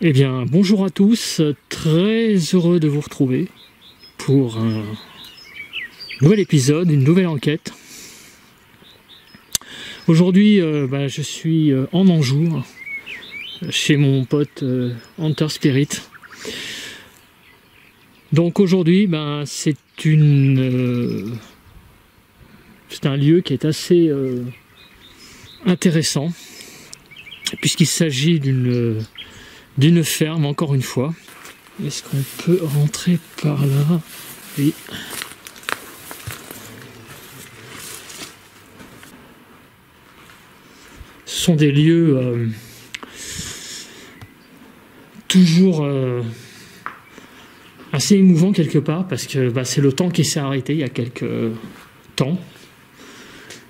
Eh bien, bonjour à tous, très heureux de vous retrouver pour un nouvel épisode, une nouvelle enquête. Aujourd'hui, je suis en Anjou, chez mon pote Hunter Spirit. Donc aujourd'hui, c'est un lieu qui est assez intéressant, puisqu'il s'agit d'une ferme, encore une fois. Est-ce qu'on peut rentrer par là? Oui. Ce sont des lieux toujours assez émouvants quelque part, parce que c'est le temps qui s'est arrêté il y a quelques temps.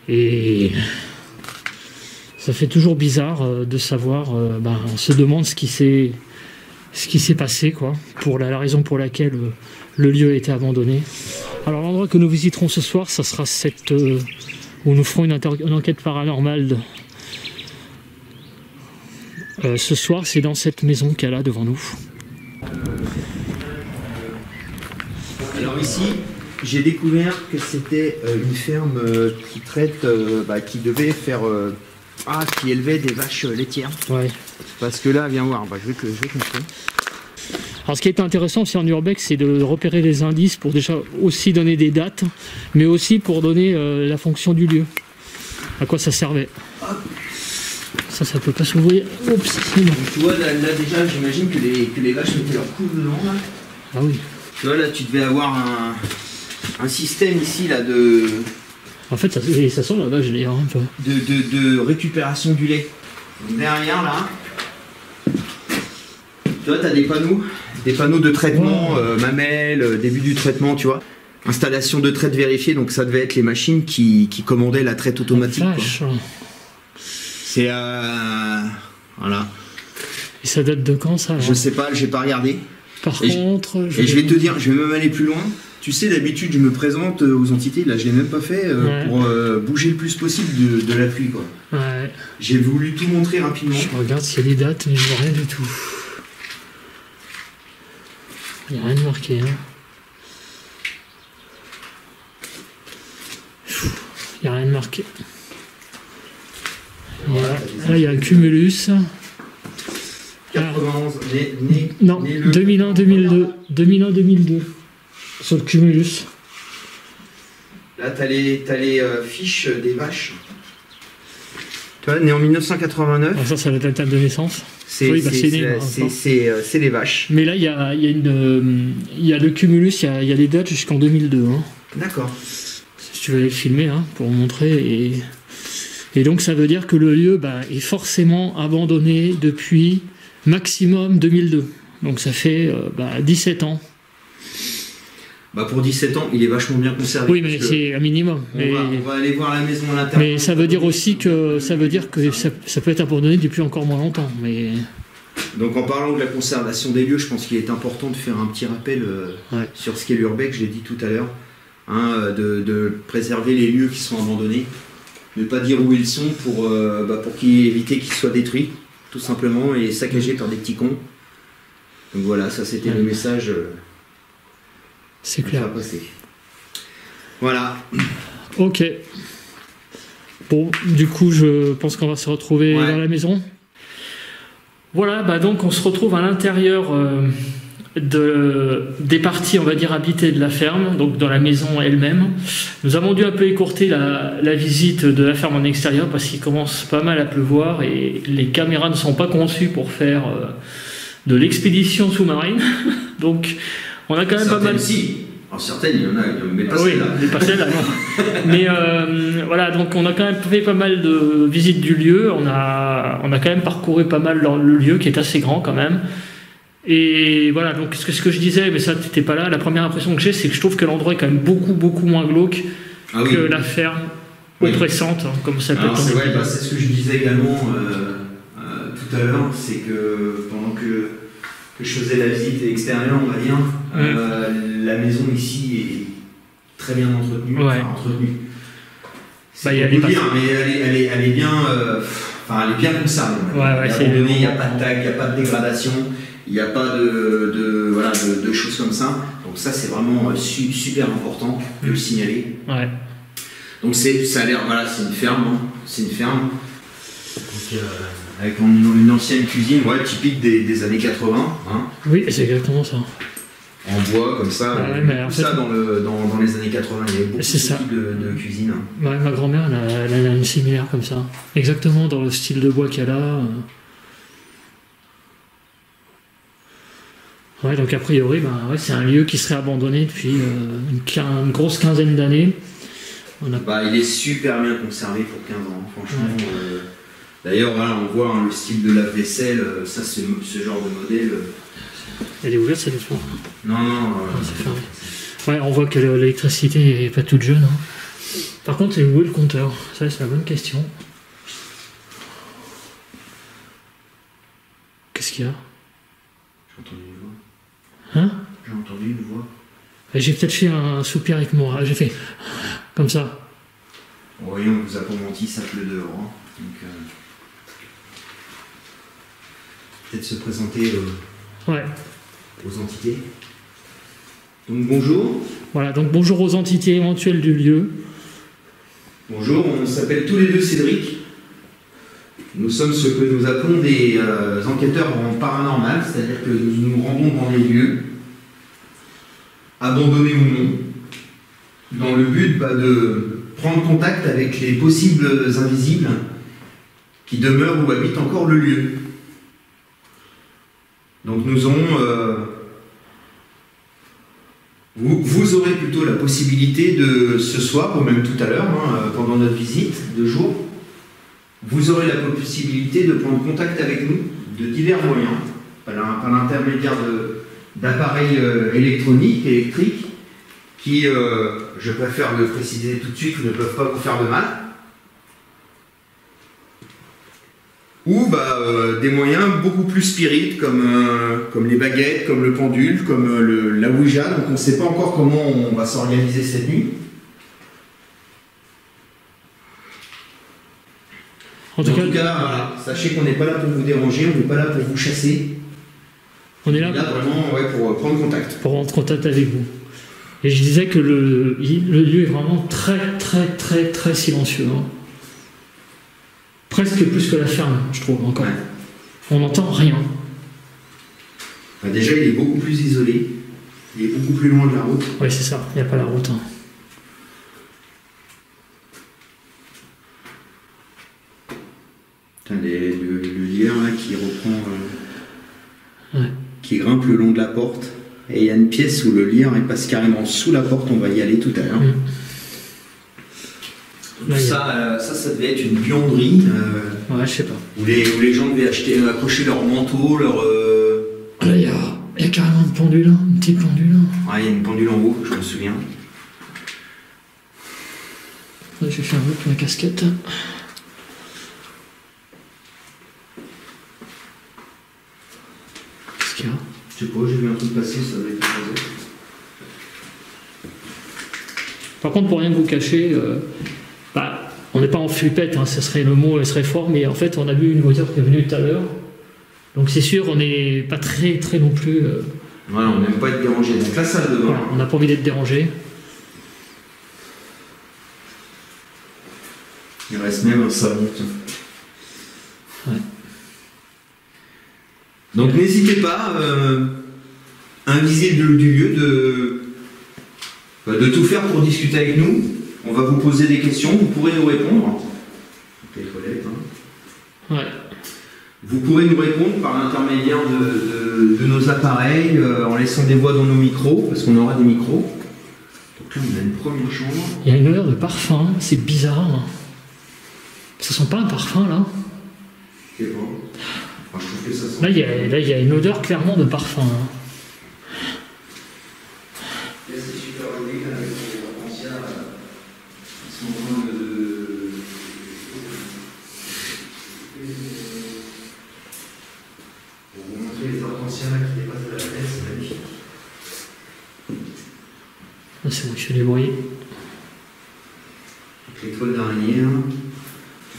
Et ça fait toujours bizarre de savoir, on se demande ce qui s'est passé, quoi, pour la raison pour laquelle le lieu a été abandonné. Alors l'endroit que nous visiterons ce soir, ça sera où nous ferons une enquête paranormale. Ce soir, c'est dans cette maison qu'il y a là devant nous. Alors ici, j'ai découvert que c'était une ferme qui traite, qui devait faire... qui élevait des vaches laitières. Ouais. Parce que là, viens voir, je vais te montrer. Alors ce qui est intéressant aussi en urbex, c'est de repérer les indices pour déjà aussi donner des dates, mais aussi pour donner la fonction du lieu. À quoi ça servait. Ça peut pas s'ouvrir. Oups. Tu vois, là déjà, j'imagine que les vaches mettaient leur couve dedans. Là. Ah oui. Tu vois, là, tu devais avoir un système ici, là, de... En fait, ça sent la vache d'ailleurs un peu. De récupération du lait. Derrière, là, tu vois, tu as des panneaux de traitement, mamelles, début du traitement, tu vois. Installation de traite vérifiée, donc ça devait être les machines qui commandaient la traite automatique. Vache. C'est... voilà. Et ça date de quand, ça? Je sais pas, j'ai pas regardé. Par contre... je vais te dire, je vais même aller plus loin. Tu sais, d'habitude, je me présente aux entités. Là, je l'ai même pas fait pour bouger le plus possible de la pluie, quoi. Ouais. J'ai voulu tout montrer rapidement. Je regarde s'il y a des dates, mais je vois rien du tout. Il n'y a rien de marqué, hein. Il n'y a rien de marqué. Voilà. Là, il y a un cumulus. 91, non, 2001-2002. 2001-2002. Sur le cumulus. Là, t'as les fiches des vaches. Tu vois, né en 1989. Ah, ça va être la date de naissance. C'est les vaches. Mais là, il y a le cumulus, il y a des dates jusqu'en 2002. Hein. D'accord. Si tu veux les filmer, hein, pour montrer. Et donc, ça veut dire que le lieu est forcément abandonné depuis maximum 2002. Donc, ça fait 17 ans. Pour 17 ans, il est vachement bien conservé. Oui, mais c'est un minimum. On va aller voir la maison à l'intérieur. Mais ça veut dire aussi que ça peut être abandonné depuis encore moins longtemps. Mais... Donc en parlant de la conservation des lieux, je pense qu'il est important de faire un petit rappel sur ce qu'est l'urbex, je l'ai dit tout à l'heure, de préserver les lieux qui sont abandonnés, ne pas dire où ils sont pour éviter qu'ils soient détruits, tout simplement, et saccagés par des petits cons. Donc voilà, ça c'était le message... C'est clair. Voilà. Ok. Bon, du coup, je pense qu'on va se retrouver dans la maison. Voilà, donc on se retrouve à l'intérieur des parties, on va dire, habitées de la ferme, donc dans la maison elle-même. Nous avons dû un peu écourter la visite de la ferme en extérieur parce qu'il commence pas mal à pleuvoir et les caméras ne sont pas conçues pour faire de l'expédition sous-marine. Donc... On a quand même pas mal. Alors certaines, il y en a, mais pas celle-là. Mais pas celle-là, non. Mais voilà, donc on a quand même fait pas mal de visites du lieu. On a quand même parcouru pas mal le lieu qui est assez grand quand même. Et voilà, donc ce que je disais, mais ça t'étais pas là, la première impression que j'ai, c'est que je trouve que l'endroit est quand même beaucoup moins glauque que la ferme oppressante, comme ça peut être. C'est ce que je disais également tout à l'heure, c'est que pendant que je faisais la visite extérieure, on va dire, la maison ici est très bien entretenue. Ouais. Enfin, entretenue. Il y a des dire, mais elle est bien. Enfin, elle est bien conservée. Il n'y a pas de tag, il n'y a pas de dégradation, il n'y a pas de choses comme ça. Donc ça, c'est vraiment super important de le signaler. Ouais. Donc ça a l'air, voilà, c'est une ferme. Hein. C'est une ferme. Donc, avec une ancienne cuisine, ouais, typique des années 80. Hein. Oui, c'est exactement ça. En bois, comme ça. Ouais, ça, dans les années 80, il y avait beaucoup de cuisine. Ouais, ma grand-mère, elle a une similaire comme ça. Exactement dans le style de bois qu'elle a. Ouais, donc a priori, c'est un lieu qui serait abandonné depuis une grosse quinzaine d'années. Il est super bien conservé pour 15 ans, franchement. Ouais. D'ailleurs, voilà, on voit le style de lave-vaisselle, ça c'est ce genre de modèle. Elle est ouverte cette fois? Non. C'est fermé. Ouais, on voit que l'électricité n'est pas toute jeune. Hein. Par contre, où est le compteur? Ça, c'est la bonne question. Qu'est-ce qu'il y a? J'ai entendu une voix. Hein? J'ai entendu une voix. J'ai peut-être fait un soupir avec moi. J'ai fait comme ça. Oui, on vous a pas menti, ça pleut dehors. Hein. Donc, peut-être se présenter aux entités. Donc bonjour. Voilà, donc bonjour aux entités éventuelles du lieu. Bonjour, on s'appelle tous les deux Cédric. Nous sommes ce que nous appelons des enquêteurs en paranormal, c'est-à-dire que nous nous rendons dans les lieux, abandonnés ou non, dans le but de prendre contact avec les possibles invisibles qui demeurent ou habitent encore le lieu. Donc nous aurons... Vous aurez plutôt la possibilité de, ce soir, ou même tout à l'heure, pendant notre visite de jour, vous aurez la possibilité de prendre contact avec nous de divers moyens, par l'intermédiaire d'appareils électriques, qui, je préfère le préciser tout de suite, ne peuvent pas vous faire de mal. Ou des moyens beaucoup plus spirites comme les baguettes, comme le pendule, comme la Ouija. Donc on ne sait pas encore comment on va s'organiser cette nuit. En tout cas, voilà, sachez qu'on n'est pas là pour vous déranger, on n'est pas là pour vous chasser. On est là vraiment pour prendre contact. Pour prendre contact avec vous. Et je disais que le lieu est vraiment très très très très silencieux. Hein. Presque plus que la ferme, je trouve, encore. Ouais. On n'entend rien. Déjà, il est beaucoup plus isolé. Il est beaucoup plus loin de la route. Oui, c'est ça. Il n'y a pas la route. Hein. Le lien là, qui reprend... qui grimpe le long de la porte. Et il y a une pièce où le lien passe carrément sous la porte. On va y aller tout à l'heure. Là, ça devait être une buanderie. Ouais, je sais pas. Où les gens devaient accrocher leur manteau, leur... Là, il y a carrément une pendule, une petite pendule. Ouais, il y a une pendule en haut, je me souviens. Là, je vais faire un peu pour la casquette. Qu'est-ce qu'il y a? Je sais pas, j'ai vu un truc passer, ça doit être écrasé. Par contre, pour rien vous cacher... on n'est pas en flippette, ce serait le mot, serait fort, mais en fait, on a vu une voiture qui est venue tout à l'heure. Donc c'est sûr, on n'est pas très non plus... Voilà, on n'aime pas être dérangé. Donc la salle de bain. Voilà, on n'a pas envie d'être dérangé. Il reste même un salon. Ouais. Donc n'hésitez pas, invisible du lieu, de tout faire pour discuter avec nous. On va vous poser des questions, vous pourrez nous répondre. Les toilettes, hein. Ouais. Vous pourrez nous répondre par l'intermédiaire de nos appareils, en laissant des voix dans nos micros, parce qu'on aura des micros. Donc là, on a une première chambre. Il y a une odeur de parfum, c'est bizarre. Ça sent pas un parfum, là? Je sais pas. Enfin, je trouve que ça sent... Là, il y a une odeur clairement de parfum. Hein. Là, c'est super joli, avec les arcs-en-ciel. Ils sont en train de... Pour vous montrer les arcs-en-ciel qui dépassent de la tête, c'est magnifique. Là, c'est bon, je fais du bruit. L'étoile d'araignée.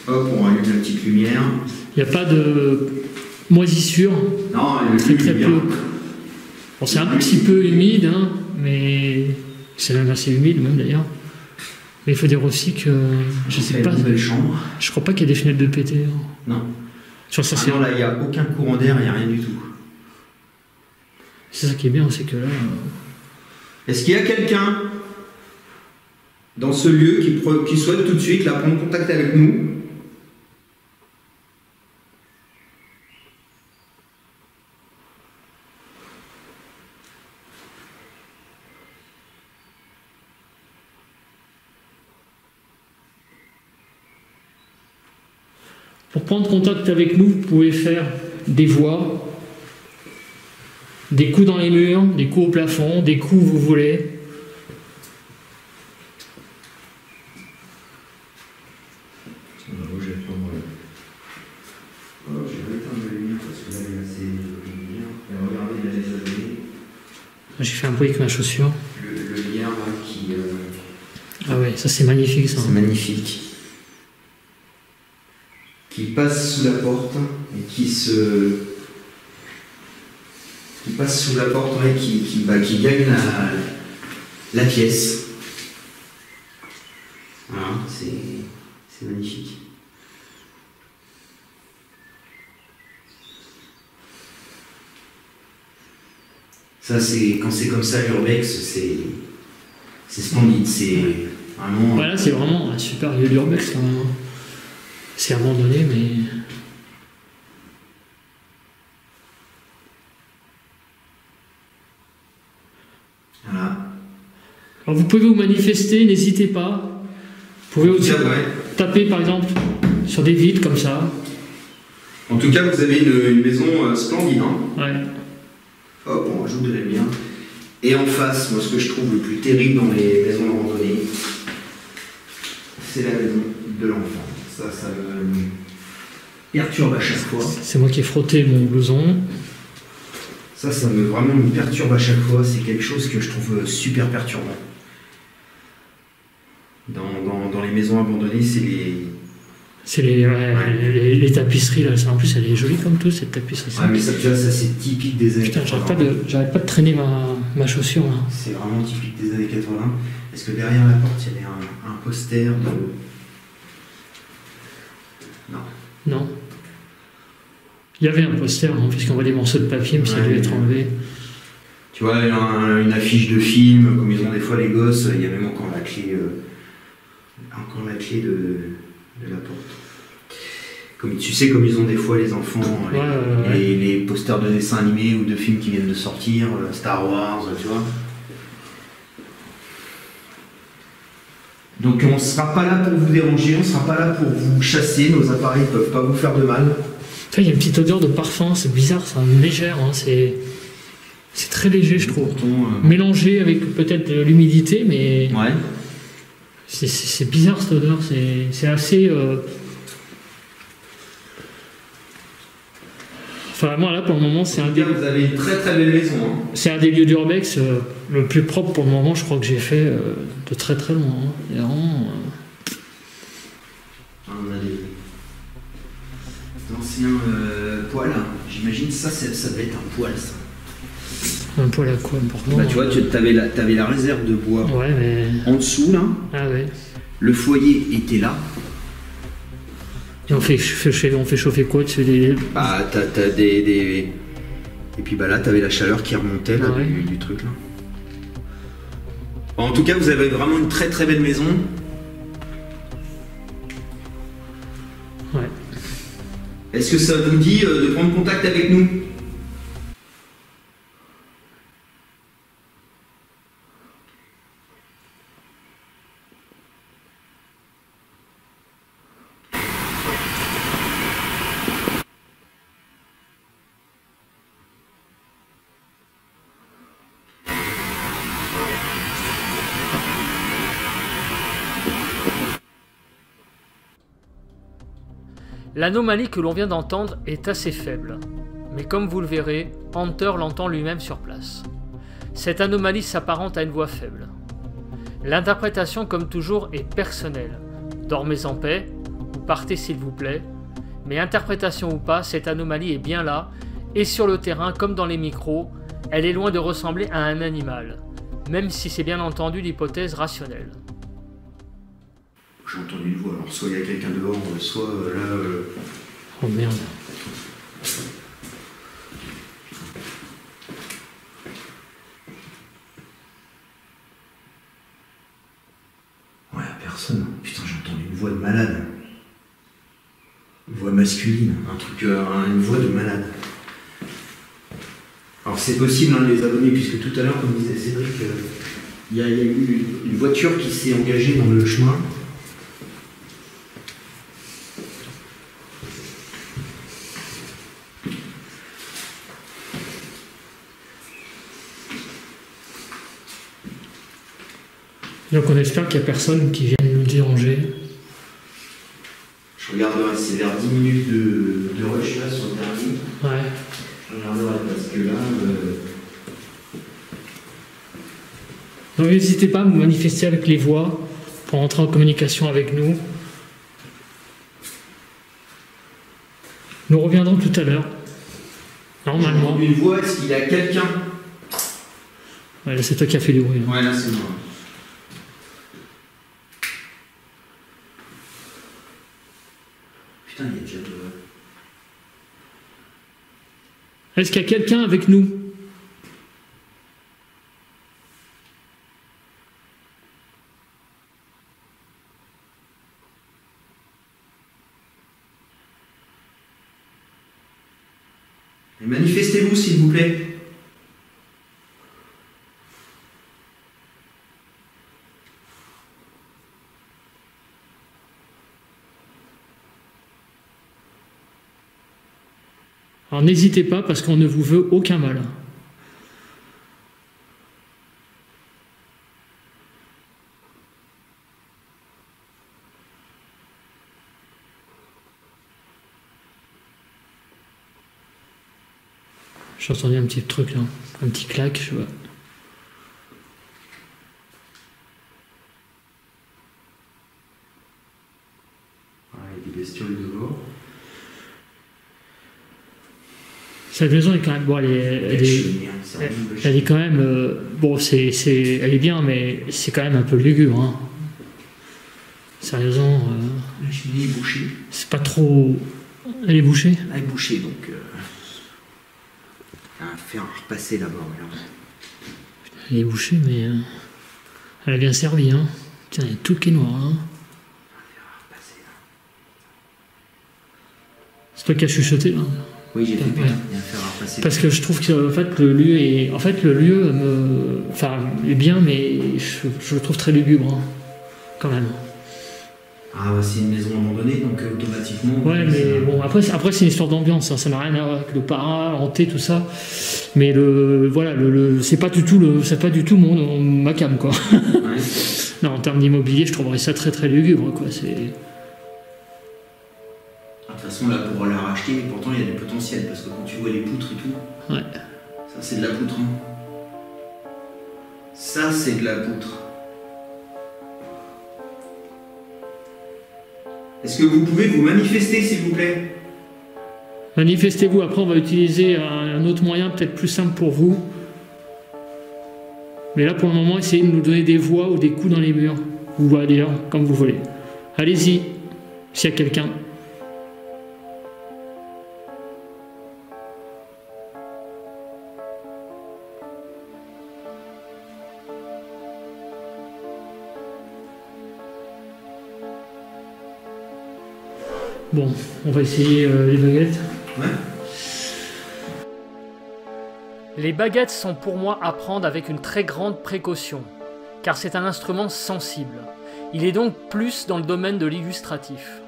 Hop, on rallume la petite lumière. Il n'y a pas de moisissure. Non, elle très est très bien. peu. Bon, c'est un petit peu humide, hein, mais c'est même assez humide même d'ailleurs. Mais il faut dire aussi que je sais pas. Nouvelle chambre. Je crois pas qu'il y ait des fenêtres de PT. Hein. Non. Sur ça, c'est non, là, il n'y a aucun courant d'air, il n'y a rien du tout. C'est ça qui est bien, c'est que là. Est-ce qu'il y a quelqu'un dans ce lieu qui souhaite tout de suite là, prendre contact avec nous? Pour prendre contact avec nous, vous pouvez faire des voix, des coups dans les murs, des coups au plafond, des coups où vous voulez. J'ai fait un bruit avec ma chaussure. Le lierre là qui... Ah ouais, ça c'est magnifique ça. C'est magnifique. Qui passe sous la porte et qui passe sous la porte, ouais, qui gagne la pièce. Voilà, c'est magnifique. Ça, quand c'est comme ça, l'urbex, c'est splendide. C'est vraiment. Voilà, c'est vraiment un super lieu d'urbex quand même. C'est abandonné, mais. Voilà. Alors vous pouvez vous manifester, n'hésitez pas. Vous pouvez aussi taper par exemple sur des vitres comme ça. En tout cas, vous avez une maison splendide. Hein. Ouais. Hop, on rajoute de la lumière. Et en face, moi, ce que je trouve le plus terrible dans les maisons abandonnées, c'est la maison de l'enfant. Ça me perturbe à chaque fois. C'est moi qui ai frotté mon blouson. Ça vraiment me perturbe à chaque fois. C'est quelque chose que je trouve super perturbant. Dans les maisons abandonnées, c'est les tapisseries là. En plus, elle est jolie comme tout cette tapisserie. Ouais, mais ça, tu vois, ça c'est typique des années 80. J'arrête pas de traîner ma chaussure là. C'est vraiment typique des années 80. Est-ce que derrière la porte, il y avait un poster de... Non. Non. Il y avait un poster, hein, puisqu'on voit des morceaux de papier, mais ça a dû être enlevé. Tu vois, une affiche de film, comme ils ont des fois les gosses, il y a même encore la clé de la porte. Comme tu sais, comme ils ont des fois les enfants, les posters de dessins animés ou de films qui viennent de sortir, Star Wars, tu vois. Donc on ne sera pas là pour vous déranger, on ne sera pas là pour vous chasser, nos appareils ne peuvent pas vous faire de mal. Il y a une petite odeur de parfum, c'est bizarre, c'est légère, hein, c'est très léger je trouve. Mélangé avec peut-être de l'humidité, mais ouais. C'est bizarre cette odeur, c'est assez... Enfin moi là pour le moment c'est vous avez une très très belle maison. Hein. C'est un des lieux d'urbex le plus propre pour le moment, je crois que j'ai fait de très très loin. Hein. Il y a vraiment... On a des anciens poêles. J'imagine ça devait être un poêle ça. Un poêle à quoi important? Bah tu vois, t'avais la réserve de bois en dessous là. Ah ouais. Le foyer était là. Et on fait chauffer quoi dessus des... Bah t'as des... Et puis bah là t'avais la chaleur qui remontait là, du truc là. Bon, en tout cas vous avez vraiment une très très belle maison. Ouais. Est-ce que ça vous dit de prendre contact avec nous? L'anomalie que l'on vient d'entendre est assez faible, mais comme vous le verrez, Hunter l'entend lui-même sur place. Cette anomalie s'apparente à une voix faible. L'interprétation, comme toujours, est personnelle. Dormez en paix, ou partez s'il vous plaît. Mais interprétation ou pas, cette anomalie est bien là, et sur le terrain, comme dans les micros, elle est loin de ressembler à un animal, même si c'est bien entendu l'hypothèse rationnelle. J'ai entendu une voix, alors soit il y a quelqu'un dehors, soit là... Oh merde. Ouais, personne. Putain, j'ai entendu une voix de malade. Une voix masculine, une voix de malade. Alors c'est possible, hein, les abonnés, puisque tout à l'heure, comme disait Cédric, il y a eu une voiture qui s'est engagée dans le chemin. Donc on espère qu'il n'y a personne qui vienne nous déranger. Je regarderai, c'est vers 10 minutes de rush là sur le dernier. Ouais. Je regarderai parce que là... Donc n'hésitez pas à vous manifester avec les voix pour entrer en communication avec nous. Nous reviendrons tout à l'heure. Normalement. J'ai entendu une voix, est-ce qu'il y a quelqu'un? Ouais, là c'est toi qui as fait du bruit. Hein. Ouais, là c'est moi. Putain, il y a déjà deux. Est-ce qu'il y a quelqu'un avec nous? Manifestez-vous, s'il vous plaît. Alors n'hésitez pas parce qu'on ne vous veut aucun mal. J'ai entendu un petit truc là, un petit claque, je vois. Ah, il y a des bestioles dehors. Cette maison est quand même bon, elle est quand même bon, elle est bien, mais c'est quand même un peu lugubre. Hein. Sérieusement, la cheminée est bouchée. C'est pas trop. Elle est bouchée. Elle est bouchée, donc. Un fer à repasser d'abord. Elle est bouchée, mais elle a bien servi. Hein. Tiens, il y a tout qui est noir. Hein. C'est toi qui as chuchoté là. Oui, j'ai fait bien. Il y a un fer à repasser. Parce que je trouve que en fait, le lieu est. En fait, le lieu est bien, mais je le trouve très lugubre. Hein, quand même. Ah, bah, c'est une maison abandonnée, donc automatiquement. Ouais, mais bon, après c'est une histoire d'ambiance, hein, ça n'a rien à voir avec le para, hanté, tout ça. Mais voilà, c'est pas du tout ma cam, quoi. Ouais. Non, en termes d'immobilier, je trouverais ça très très lugubre, quoi. C'est. De toute façon, là, pour la racheter, pourtant il y a du potentiel, parce que quand tu vois les poutres et tout. Ouais. Ça, c'est de la poutre. Hein. Ça, c'est de la poutre. Est-ce que vous pouvez vous manifester, s'il vous plaît? Manifestez-vous, après on va utiliser un autre moyen peut-être plus simple pour vous. Mais là pour le moment, essayez de nous donner des voix ou des coups dans les murs. Ou d'ailleurs, comme vous voulez. Allez-y, s'il y a quelqu'un. Bon, on va essayer les baguettes. Ouais. Les baguettes sont pour moi à prendre avec une très grande précaution, car c'est un instrument sensible. Il est donc plus dans le domaine de l'illustratif.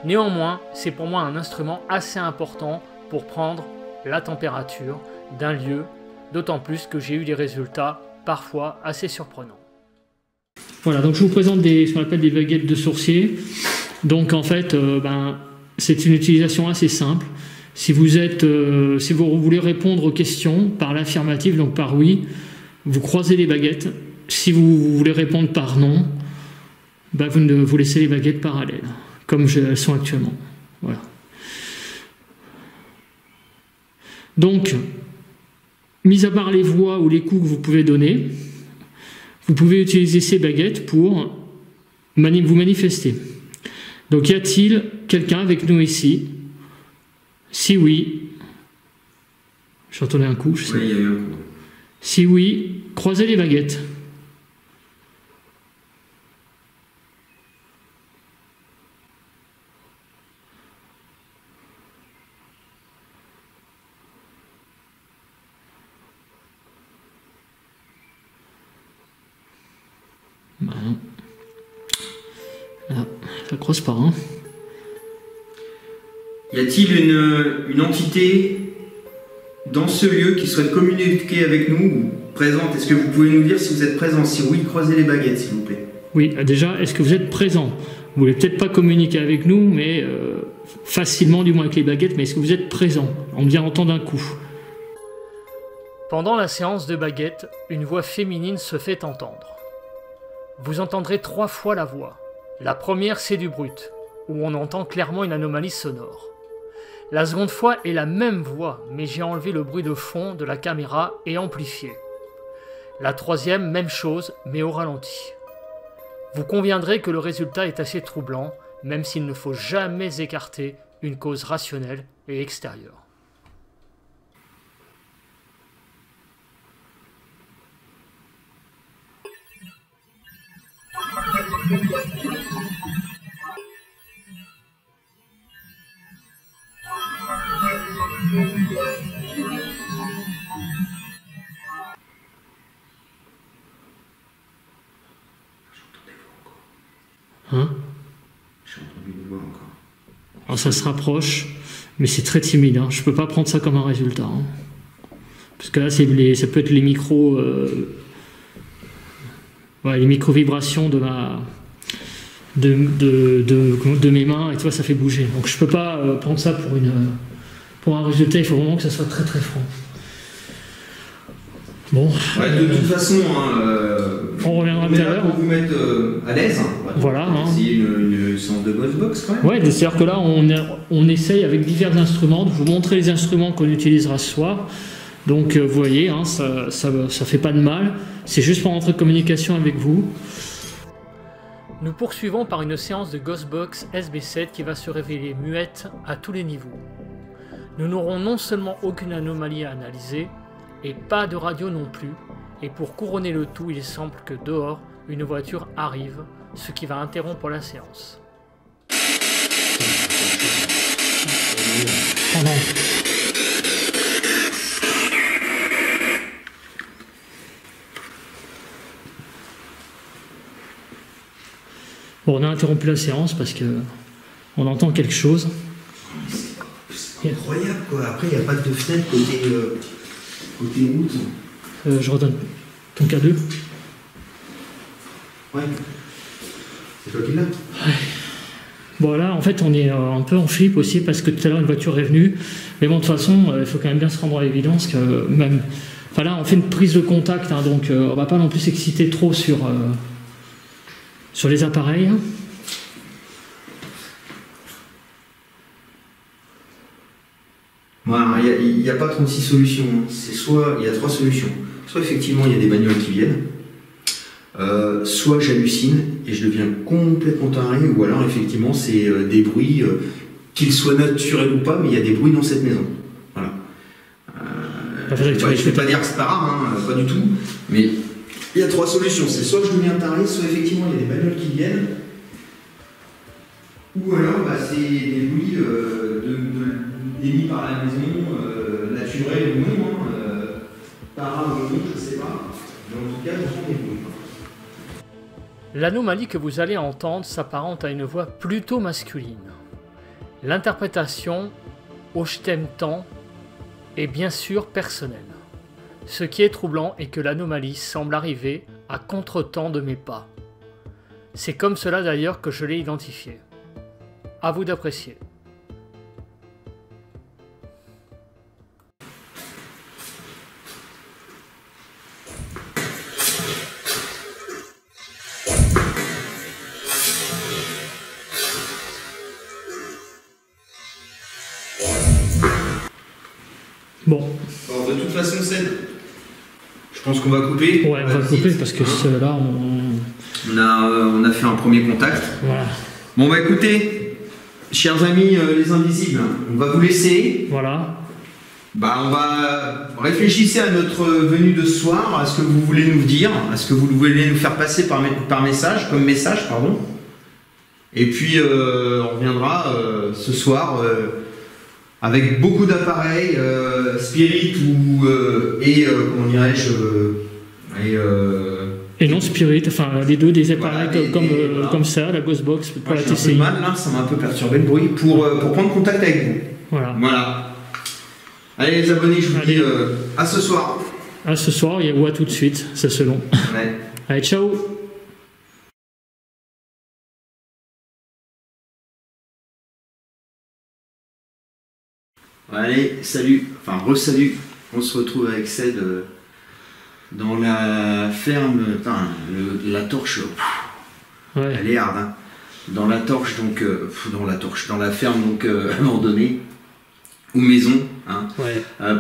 Néanmoins, c'est pour moi un instrument assez important pour prendre la température d'un lieu, d'autant plus que j'ai eu des résultats parfois assez surprenants. Voilà, donc je vous présente ce qu'on appelle des baguettes de sourcier. Donc en fait, c'est une utilisation assez simple. Si vous voulez répondre aux questions par l'affirmative, donc par oui, vous croisez les baguettes. Si vous voulez répondre par non, vous laissez les baguettes parallèles. comme elles sont actuellement. Voilà. Donc, mis à part les voix ou les coups que vous pouvez donner, vous pouvez utiliser ces baguettes pour vous manifester. Donc, y a-t-il quelqu'un avec nous ici? Si oui, j'entendais un coup, je sais. Oui, il y a eu un coup. Si oui, croisez les baguettes. Ben, là, ça croise pas, hein. Y a-t-il une entité dans ce lieu qui souhaite communiquer avec nous ou présente? Est-ce que vous pouvez nous dire si vous êtes présent? Si oui, croisez les baguettes, s'il vous plaît. Oui, déjà, est-ce que vous êtes présent? Vous voulez peut-être pas communiquer avec nous, mais facilement, du moins avec les baguettes, mais est-ce que vous êtes présent? On vient entendre un coup. Pendant la séance de baguettes, une voix féminine se fait entendre. Vous entendrez 3 fois la voix. La première, c'est du brut, où on entend clairement une anomalie sonore. La seconde fois est la même voix, mais j'ai enlevé le bruit de fond de la caméra et amplifié. La troisième, même chose, mais au ralenti. Vous conviendrez que le résultat est assez troublant, même s'il ne faut jamais écarter une cause rationnelle et extérieure. Hein? J'ai entendu une voix encore. Alors ça se rapproche, mais c'est très timide. Hein. Je ne peux pas prendre ça comme un résultat. Hein. Parce que là, ça peut être les micros... les micro-vibrations de mes mains, et toi, ça fait bouger. Donc je ne peux pas prendre ça pour un résultat. Il faut vraiment que ça soit très très franc. Bon. Ouais, de toute façon, on reviendra tout à l'heure. Pour vous mettre à l'aise. Voilà. C'est une séance de Ghostbox quand même. Ouais, c'est-à-dire que là, on essaye avec divers instruments de vous montrer les instruments qu'on utilisera ce soir. Donc, vous voyez, hein, ça fait pas de mal. C'est juste pour entrer en communication avec vous. Nous poursuivons par une séance de Ghostbox SB7 qui va se révéler muette à tous les niveaux. Nous n'aurons non seulement aucune anomalie à analyser, et pas de radio non plus, et pour couronner le tout, il semble que dehors, une voiture arrive, ce qui va interrompre la séance. Oh non. Bon, on a interrompu la séance parce que on entend quelque chose. C'est incroyable quoi. Après, il n'y a pas de fenêtre côté route. Je redonne ton K2. Ouais. C'est toi qui l'as. Ouais. Bon là, en fait, on est un peu en flip aussi parce que tout à l'heure une voiture est venue. Mais bon, de toute façon, il faut quand même bien se rendre à l'évidence que même. Enfin là, on fait une prise de contact, hein, donc on va pas non plus s'exciter trop sur les appareils. Voilà, il n'y a pas 36 solutions. C'est soit il y a 3 solutions. Soit effectivement il y a des bagnoles qui viennent, soit j'hallucine et je deviens complètement taré, ou alors effectivement c'est des bruits, qu'ils soient naturels ou pas, mais il y a des bruits dans cette maison. Voilà. Je ne vais pas dire que c'est pas rare, hein, pas du tout, mais il y a 3 solutions. C'est soit je deviens taré, soit effectivement il y a des bagnoles qui viennent, ou alors c'est des bruits émis par la maison, naturels ou non, para ou non, je ne sais pas. Mais en tout cas, j'entends des bruits. L'anomalie que vous allez entendre s'apparente à une voix plutôt masculine. L'interprétation, au je t'aime tant, est bien sûr personnelle. Ce qui est troublant est que l'anomalie semble arriver à contre-temps de mes pas. C'est comme cela d'ailleurs que je l'ai identifié. À vous d'apprécier. de toute façon, Ced, je pense qu'on va couper. Ouais, on va couper parce que là, on a fait un premier contact. Voilà. Bon, bah écoutez, chers amis les invisibles, on va vous laisser. Voilà. Bah, on va réfléchir à notre venue de ce soir, à ce que vous voulez nous dire, à ce que vous voulez nous faire passer par message, comme message, pardon. Et puis, on reviendra ce soir avec beaucoup d'appareils, Spirit et comment dirais-je, et non Spirit, enfin les deux, des appareils voilà, comme ça, la Ghostbox pour la TCI. J'ai un peu de mal là, ça m'a un peu perturbé le bruit pour prendre contact avec vous. Voilà. Allez les abonnés, je vous dis à ce soir. À ce soir, ou à tout de suite, c'est selon. Ouais. Allez, ciao. Allez, salut, enfin re-salut. On se retrouve avec Ced dans la ferme, la torche. Ouais. Elle est hard, hein. Dans la torche, donc, dans la ferme, donc, abandonnée, ou maison, hein,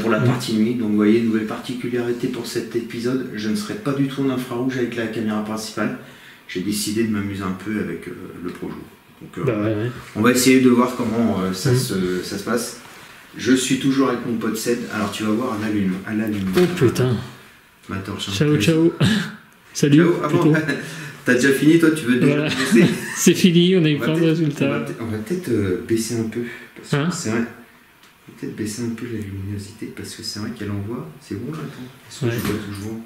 pour la partie nuit. Donc, vous voyez, nouvelle particularité pour cet épisode, je ne serai pas du tout en infrarouge avec la caméra principale. J'ai décidé de m'amuser un peu avec le Projo. Donc, on va essayer de voir comment ça se passe. Je suis toujours avec mon pote Ced. Alors, tu vas voir à la lune. Oh putain. Ma torche. Ciao, ciao. Salut. Ciao. Ah bon, t'as déjà fini, toi, tu veux déjà baisser? C'est fini, on a eu plein de résultats. On va peut-être baisser un peu. Parce que c'est vrai. On va peut-être baisser un peu la luminosité parce que c'est vrai qu'elle envoie. C'est bon là, attends. Je vois toujours.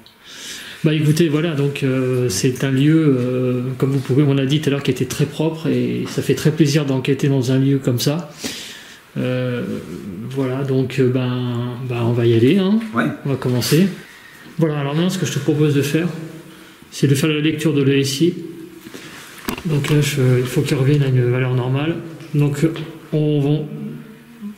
Bah écoutez, voilà, donc c'est un lieu, comme vous pouvez, on l'a dit tout à l'heure, qui était très propre et ça fait très plaisir d'enquêter dans un lieu comme ça. Voilà, donc on va y aller, hein. Ouais. On va commencer. Voilà, alors maintenant ce que je te propose de faire, c'est de faire la lecture de l'ESI. Donc là, il faut qu'il revienne à une valeur normale. Donc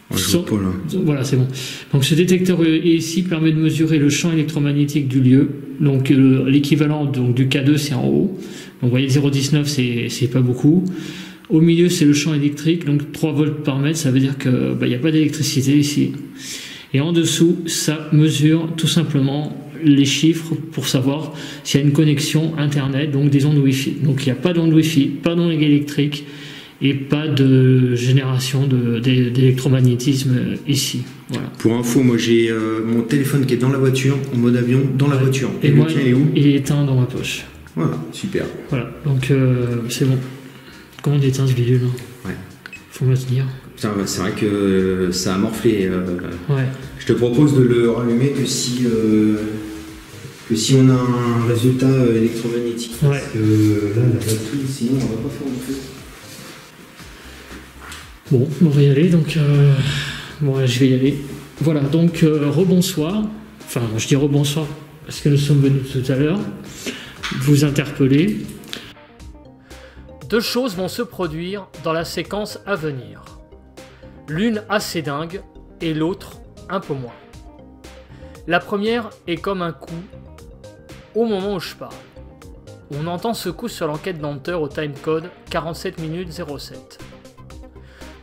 voilà, c'est bon. Donc ce détecteur ESI permet de mesurer le champ électromagnétique du lieu. Donc l'équivalent du K2, c'est en haut. Donc vous voyez, 0,19, c'est pas beaucoup. Au milieu, c'est le champ électrique, donc 3 volts par mètre, ça veut dire qu'il n'y a pas d'électricité ici. Et en dessous, ça mesure tout simplement les chiffres pour savoir s'il y a une connexion Internet, donc des ondes Wi-Fi. Donc il n'y a pas d'ondes Wi-Fi, pas d'ondes électriques et pas de génération d'électromagnétisme ici. Voilà. Pour info, moi j'ai mon téléphone qui est dans la voiture, en mode avion, dans la voiture. Et moi, il est où? Il est éteint dans ma poche. Voilà, super. Voilà, donc c'est bon. Comment on éteint ce bidule? Ouais. Faut me tenir. C'est vrai que ça a morflé. Ouais. Je te propose de le rallumer que si on a un résultat électromagnétique. Ouais. Parce que là, la batterie, sinon on va pas faire en fait. Bon, on va y aller, donc je vais y aller. Voilà, donc rebonsoir. Enfin, je dis rebonsoir parce que nous sommes venus tout à l'heure vous interpeller. Deux choses vont se produire dans la séquence à venir. L'une assez dingue et l'autre un peu moins. La première est comme un coup au moment où je parle. On entend ce coup sur l'enquête d'Hunter au timecode 47 minutes 07.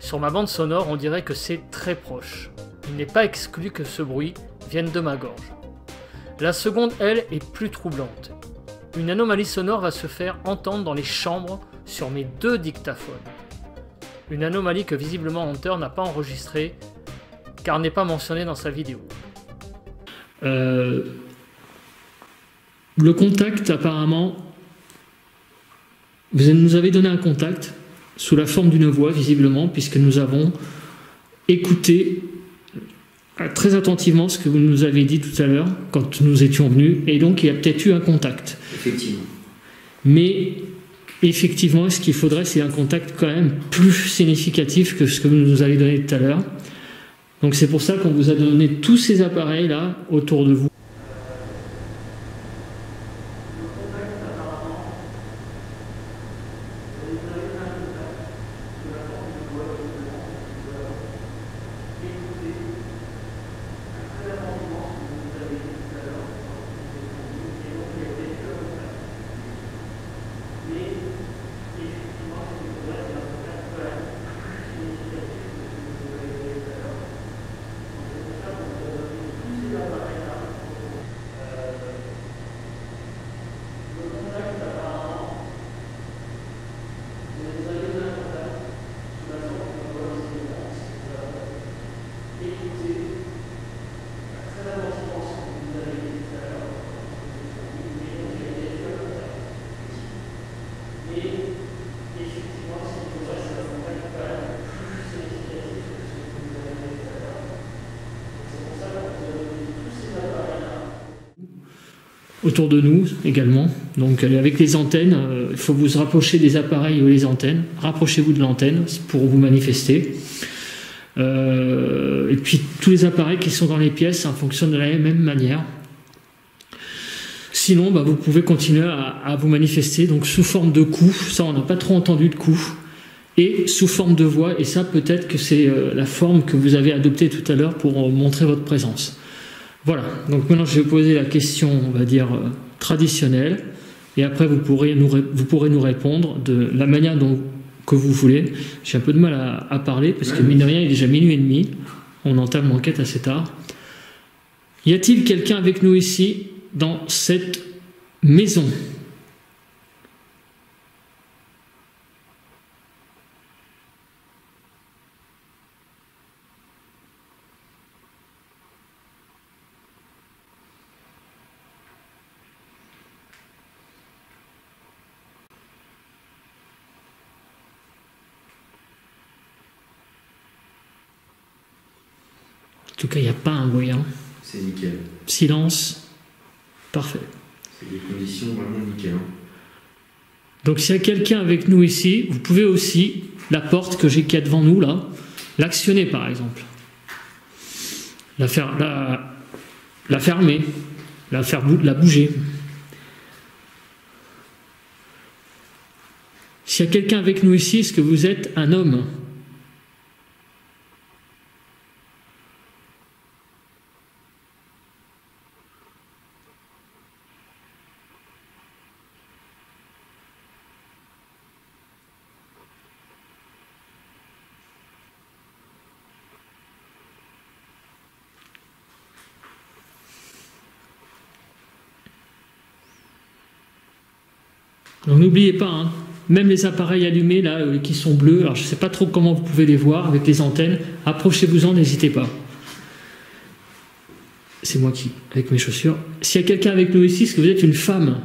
Sur ma bande sonore, on dirait que c'est très proche. Il n'est pas exclu que ce bruit vienne de ma gorge. La seconde, elle, est plus troublante. Une anomalie sonore va se faire entendre dans les chambres sur mes 2 dictaphones. Une anomalie que visiblement Hunter n'a pas enregistrée car n'est pas mentionnée dans sa vidéo. Le contact, apparemment, vous nous avez donné un contact sous la forme d'une voix, visiblement, puisque nous avons écouté très attentivement ce que vous nous avez dit tout à l'heure quand nous étions venus, et donc il y a peut-être eu un contact. Effectivement. Mais effectivement, ce qu'il faudrait, c'est un contact quand même plus significatif que ce que vous nous avez donné tout à l'heure. Donc c'est pour ça qu'on vous a donné tous ces appareils-là autour de vous. autour de nous également. Donc avec les antennes, il faut vous rapprocher des appareils ou les antennes. Rapprochez-vous de l'antenne pour vous manifester. Et puis tous les appareils qui sont dans les pièces, ça fonctionne de la même manière. Sinon, vous pouvez continuer à vous manifester donc sous forme de coups. Ça, on n'a pas trop entendu de coups. Et sous forme de voix. Et ça, peut-être que c'est la forme que vous avez adoptée tout à l'heure pour montrer votre présence. Voilà. Donc maintenant, je vais vous poser la question, on va dire, traditionnelle. Et après, vous pourrez nous répondre de la manière que vous voulez. J'ai un peu de mal à parler parce que, mine de rien, il est déjà minuit et demi. On entame l'enquête assez tard. Y a-t-il quelqu'un avec nous ici dans cette maison? En tout cas, il n'y a pas un bruit. C'est nickel. Silence. Parfait. C'est des conditions vraiment nickel. Donc s'il y a quelqu'un avec nous ici, vous pouvez aussi, la porte qu'il y a devant nous là, l'actionner par exemple. La fermer, la bouger. S'il y a quelqu'un avec nous ici, est-ce que vous êtes un homme ? Donc n'oubliez pas, même les appareils allumés là, qui sont bleus, alors je ne sais pas trop comment vous pouvez les voir avec les antennes, approchez-vous-en, n'hésitez pas. C'est moi qui, avec mes chaussures. S'il y a quelqu'un avec nous ici, est-ce que vous êtes une femme ?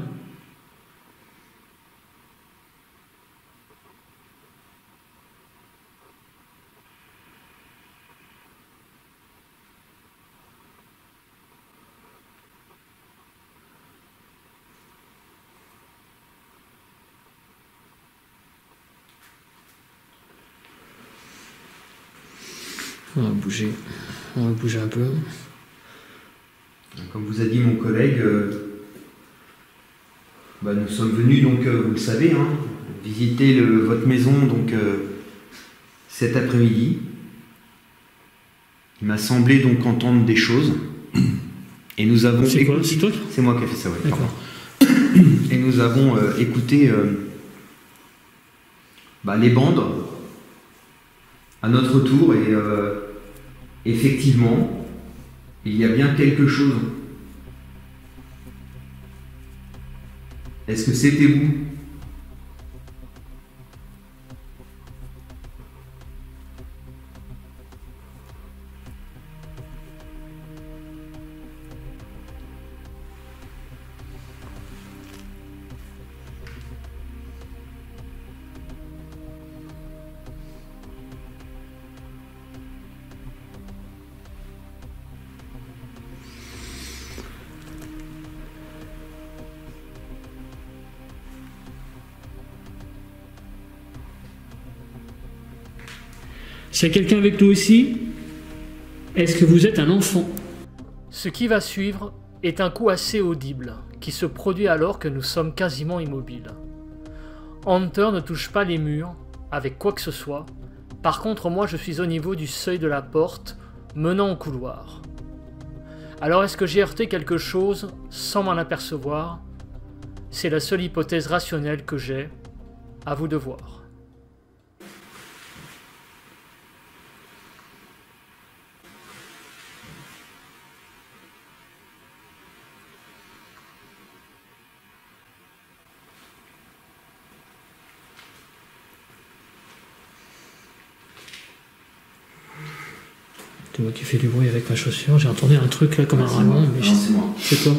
On va bouger un peu. Comme vous a dit mon collègue, nous sommes venus, donc vous le savez, visiter votre maison donc, cet après-midi. Il m'a semblé donc entendre des choses. Et nous avons C'est quoi ? C'est toi ? C'est moi qui ai fait ça, oui. D'accord. Et nous avons écouté les bandes à notre tour et effectivement, il y a bien quelque chose. Est-ce que c'était vous ? S'il y a quelqu'un avec nous ici, est-ce que vous êtes un enfant ? Ce qui va suivre est un coup assez audible, qui se produit alors que nous sommes quasiment immobiles. Hunter ne touche pas les murs, avec quoi que ce soit. Par contre, moi je suis au niveau du seuil de la porte, menant au couloir. Alors est-ce que j'ai heurté quelque chose sans m'en apercevoir ? C'est la seule hypothèse rationnelle que j'ai. À vous de voir. C'est moi qui fais du bruit avec ma chaussure. J'ai entendu un truc là comme un rallon. Mais c'est moi. C'est quoi ?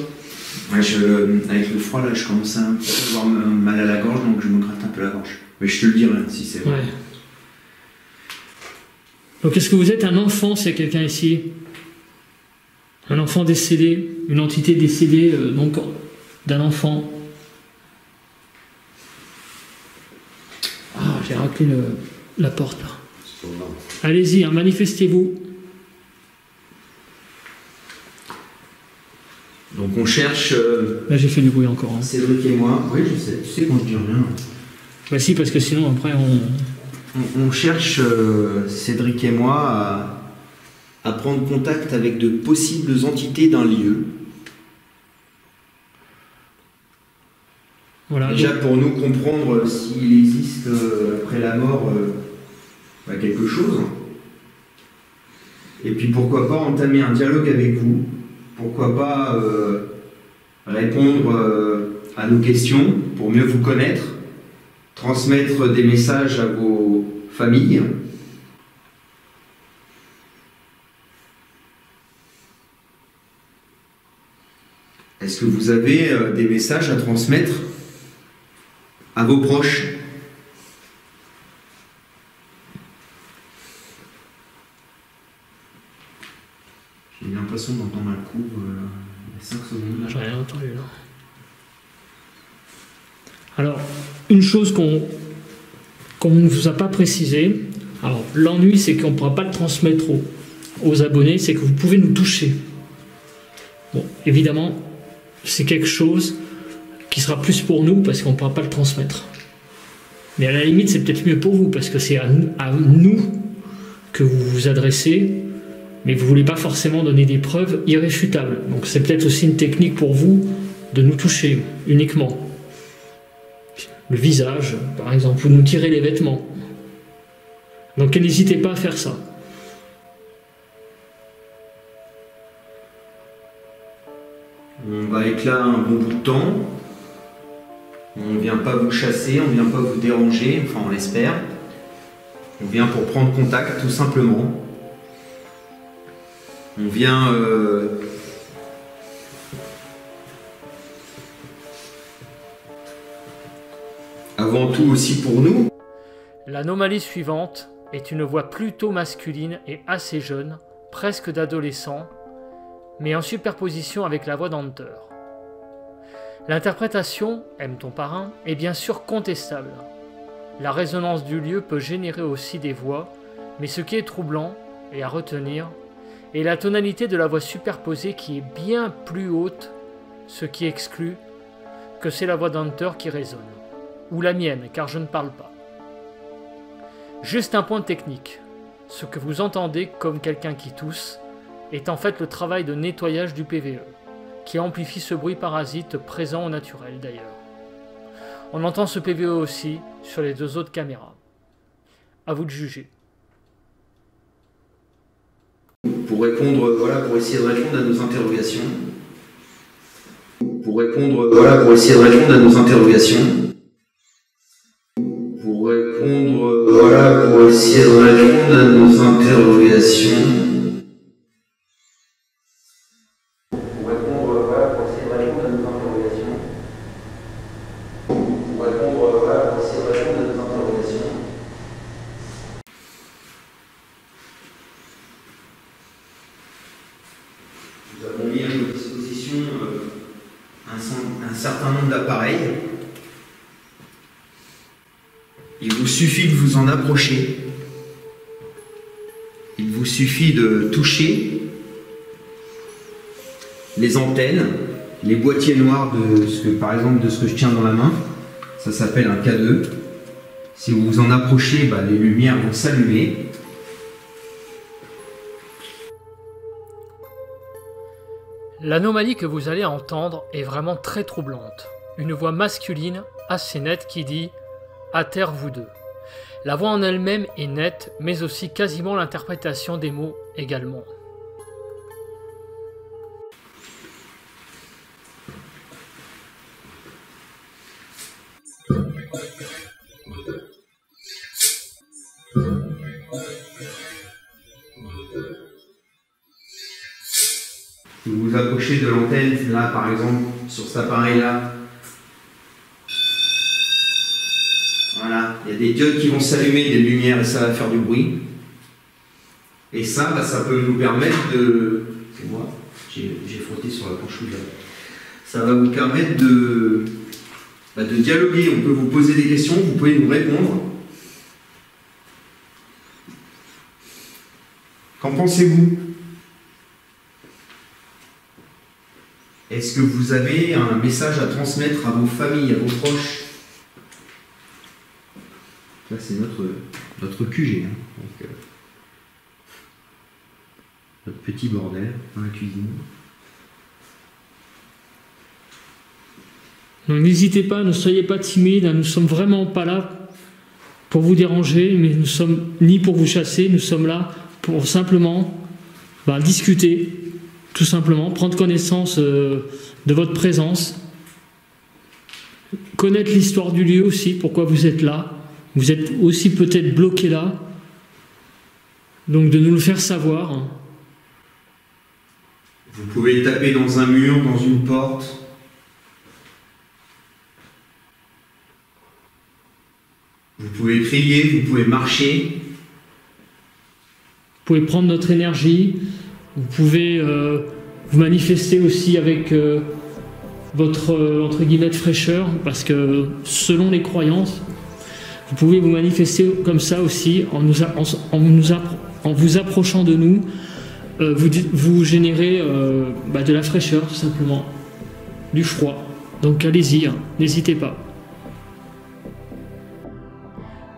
Avec le froid là, je commence à avoir mal à la gorge, donc je me gratte un peu la gorge. Mais je te le dirai si c'est vrai. Ouais. Donc est-ce que vous êtes un enfant, s'il y a quelqu'un ici ? Un enfant décédé, une entité décédée, donc d'un enfant. Ah, j'ai raclé la porte là. Allez-y, hein, manifestez-vous. Donc on cherche... Là j'ai fait du bruit encore. Hein. Cédric et moi. Oui, je sais. Tu sais quand je dis rien. Bah si, parce que sinon après on cherche, Cédric et moi, à prendre contact avec de possibles entités d'un lieu. Voilà, déjà donc, pour nous comprendre s'il existe après la mort quelque chose. Et puis pourquoi pas entamer un dialogue avec vous. Pourquoi pas répondre à nos questions pour mieux vous connaître, transmettre des messages à vos familles. Est-ce que vous avez des messages à transmettre à vos proches? J'ai l'impression d'entendre un coup il y a 5 secondes. J'ai rien entendu là. Alors, une chose qu'on ne vous a pas précisé, alors l'ennui c'est qu'on ne pourra pas le transmettre aux abonnés, c'est que vous pouvez nous toucher. Bon, évidemment, c'est quelque chose qui sera plus pour nous parce qu'on ne pourra pas le transmettre. Mais à la limite, c'est peut-être mieux pour vous parce que c'est à nous que vous vous adressez, mais vous ne voulez pas forcément donner des preuves irréfutables. Donc c'est peut-être aussi une technique pour vous de nous toucher uniquement. Le visage, par exemple, vous nous tirez les vêtements. Donc n'hésitez pas à faire ça. On va être là un bon bout de temps. On ne vient pas vous chasser, on ne vient pas vous déranger, enfin on l'espère. On vient pour prendre contact tout simplement. On vient avant tout aussi pour nous. L'anomalie suivante est une voix plutôt masculine et assez jeune, presque d'adolescent, mais en superposition avec la voix d'Hunter. L'interprétation, aime ton parrain, est bien sûr contestable. La résonance du lieu peut générer aussi des voix, mais ce qui est troublant, et à retenir, est la tonalité de la voix superposée qui est bien plus haute, ce qui exclut que c'est la voix d'Hunter qui résonne, ou la mienne, car je ne parle pas. Juste un point technique, ce que vous entendez comme quelqu'un qui tousse est en fait le travail de nettoyage du PVE, qui amplifie ce bruit parasite présent au naturel d'ailleurs. On entend ce PVE aussi sur les 2 autres caméras. À vous de juger. Pour répondre, pour essayer de répondre à nos interrogations. Pour essayer de répondre à nos interrogations. Pour essayer de répondre à nos interrogations. Nous avons mis à notre disposition un certain nombre d'appareils. Il vous suffit de vous en approcher. Il vous suffit de toucher les antennes, les boîtiers noirs par exemple de ce que je tiens dans la main. Ça s'appelle un K2. Si vous vous en approchez, les lumières vont s'allumer. L'anomalie que vous allez entendre est vraiment très troublante. Une voix masculine assez nette qui dit « À terre vous deux ». La voix en elle-même est nette, mais aussi quasiment l'interprétation des mots également. Si vous vous approchez de l'antenne, là par exemple, sur cet appareil-là, voilà, il y a des diodes qui vont s'allumer, des lumières, et ça va faire du bruit. Et ça peut nous permettre de... C'est moi, j'ai frotté sur la panchouille là. Ça va vous permettre de dialoguer. On peut vous poser des questions, vous pouvez nous répondre. Qu'en pensez-vous? Est-ce que vous avez un message à transmettre à vos familles, à vos proches? Là, c'est notre QG. Hein. Donc, notre petit bordel dans la cuisine. Donc n'hésitez pas, ne soyez pas timide, hein, nous ne sommes vraiment pas là pour vous déranger, mais nous sommes ni pour vous chasser, nous sommes là pour simplement discuter, tout simplement, prendre connaissance de votre présence, connaître l'histoire du lieu aussi, pourquoi vous êtes là, vous êtes aussi peut-être bloqué là, donc de nous le faire savoir. Hein. Vous pouvez taper dans un mur, dans une porte. Vous pouvez crier, vous pouvez marcher. Vous pouvez prendre notre énergie. Vous pouvez vous manifester aussi avec votre, entre guillemets, fraîcheur. Parce que selon les croyances, vous pouvez vous manifester comme ça aussi en vous approchant de nous. Vous générez de la fraîcheur, tout simplement. Du froid. Donc allez-y, hein, n'hésitez pas.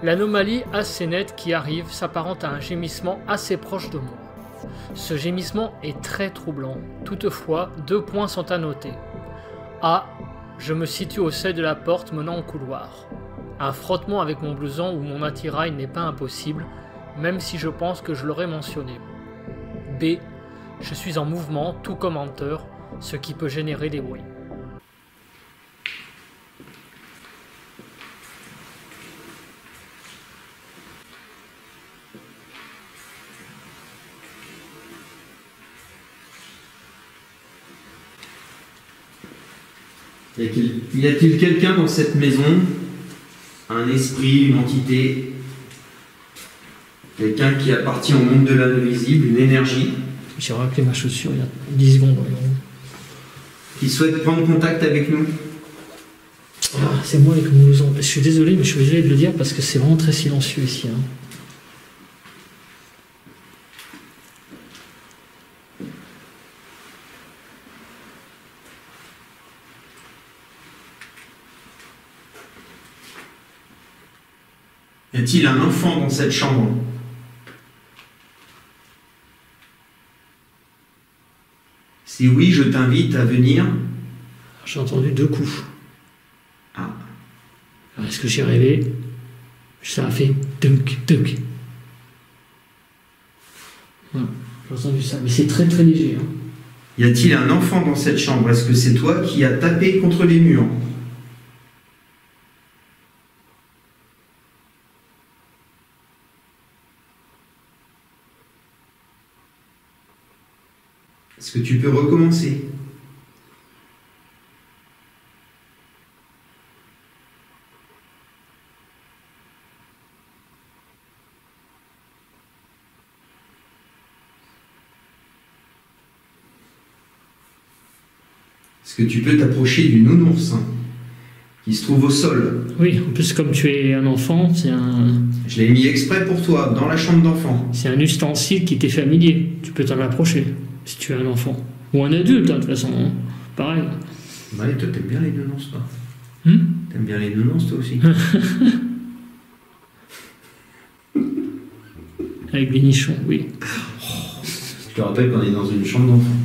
L'anomalie assez nette qui arrive s'apparente à un gémissement assez proche de moi. Ce gémissement est très troublant. Toutefois, 2 points sont à noter. A. Je me situe au seuil de la porte menant au couloir. Un frottement avec mon blouson ou mon attirail n'est pas impossible, même si je pense que je l'aurais mentionné. B. Je suis en mouvement, tout comme Hunter, ce qui peut générer des bruits. Y a-t-il quelqu'un dans cette maison, un esprit, une entité, quelqu'un qui appartient au monde de l'invisible, une énergie? J'ai rappelé ma chaussure il y a 10 secondes environ. Qui souhaite prendre contact avec nous? Ah, c'est moi avec mon blouson. Je suis désolé, mais je suis obligé de le dire parce que c'est vraiment très silencieux ici. Hein. Y a-t-il un enfant dans cette chambre? Si oui, je t'invite à venir. J'ai entendu 2 coups. Ah. Alors, est-ce que j'ai rêvé? Ça a fait dunk, dunk. Voilà, j'ai entendu ça, mais c'est très très léger. Hein. Y a-t-il un enfant dans cette chambre? Est-ce que c'est toi qui as tapé contre les murs? Est-ce que tu peux recommencer? Est-ce que tu peux t'approcher du nounours qui se trouve au sol? Oui, en plus comme tu es un enfant, c'est un... Je l'ai mis exprès pour toi, dans la chambre d'enfant. C'est un ustensile qui t'est familier. Tu peux t'en approcher si tu es un enfant. Ou un adulte, hein, de toute façon. Hein. Pareil. Ouais, toi, t'aimes bien les nounours, toi. T'aimes bien les nounours, toi aussi. Avec les nichons, oui. Je te rappelle qu'on est dans une chambre d'enfant.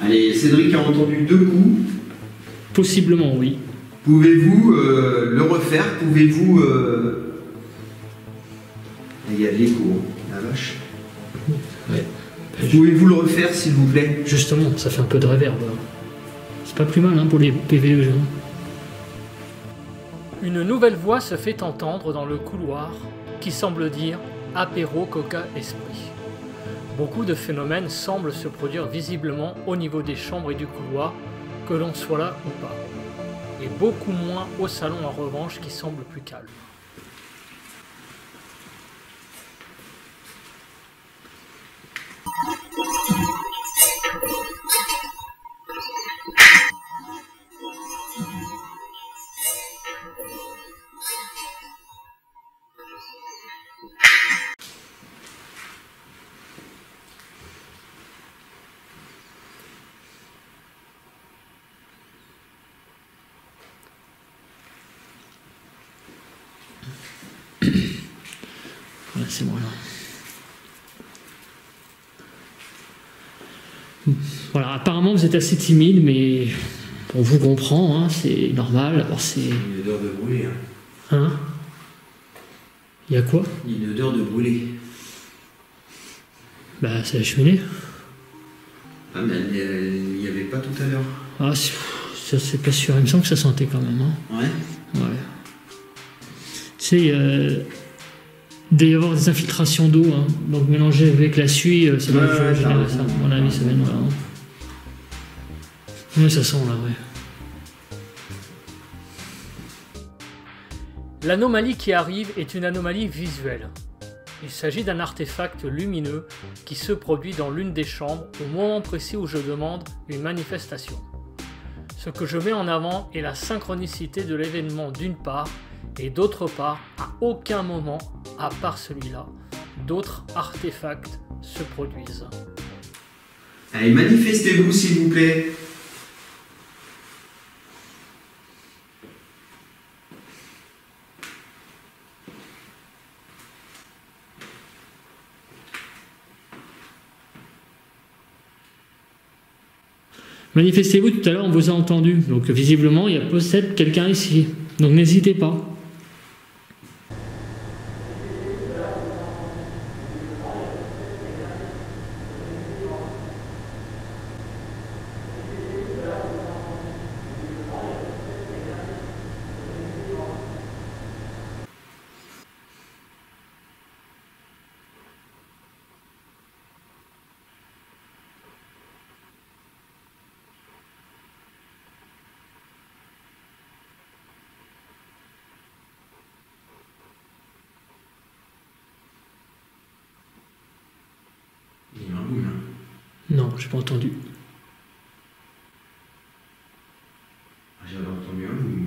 Allez, Cédric a entendu 2 coups. Possiblement, oui. Pouvez-vous le refaire? Pouvez-vous... Il y a de l'écho, la vache. Ouais. Pouvez-vous le refaire, s'il vous plaît? Justement, ça fait un peu de réverb. C'est pas plus mal hein, pour les PVE. Hein. Une nouvelle voix se fait entendre dans le couloir qui semble dire « Apéro, coca, esprit ». Beaucoup de phénomènes semblent se produire visiblement au niveau des chambres et du couloir, que l'on soit là ou pas. Et beaucoup moins au salon en revanche qui semble plus calme. c'est bon. Voilà, apparemment vous êtes assez timide, mais on vous comprend, hein, c'est normal. Alors c'est une odeur de brûlé. Hein? Il y a quoi? Une odeur de brûlé. Bah c'est la cheminée. Ah mais il n'y avait pas tout à l'heure. Ah ça c'est pas sûr, il me semble que ça sentait quand même. Hein. Ouais. Ouais. Tu sais, il doit y avoir des infiltrations d'eau, hein. Donc mélanger avec la suie, ça doit générer ça. À mon avis, ça vient de là. Hein. Oui, ça sent là, ouais. L'anomalie qui arrive est une anomalie visuelle. Il s'agit d'un artefact lumineux qui se produit dans l'une des chambres au moment précis où je demande une manifestation. Ce que je mets en avant est la synchronicité de l'événement d'une part, et d'autre part, à aucun moment, à part celui-là, d'autres artefacts se produisent. Allez, manifestez-vous s'il vous plaît. Manifestez-vous, tout à l'heure on vous a entendu, donc visiblement il y a peut-être quelqu'un ici, donc n'hésitez pas. Il y a un boum là. Non, j'ai pas entendu. J'avais entendu un boum.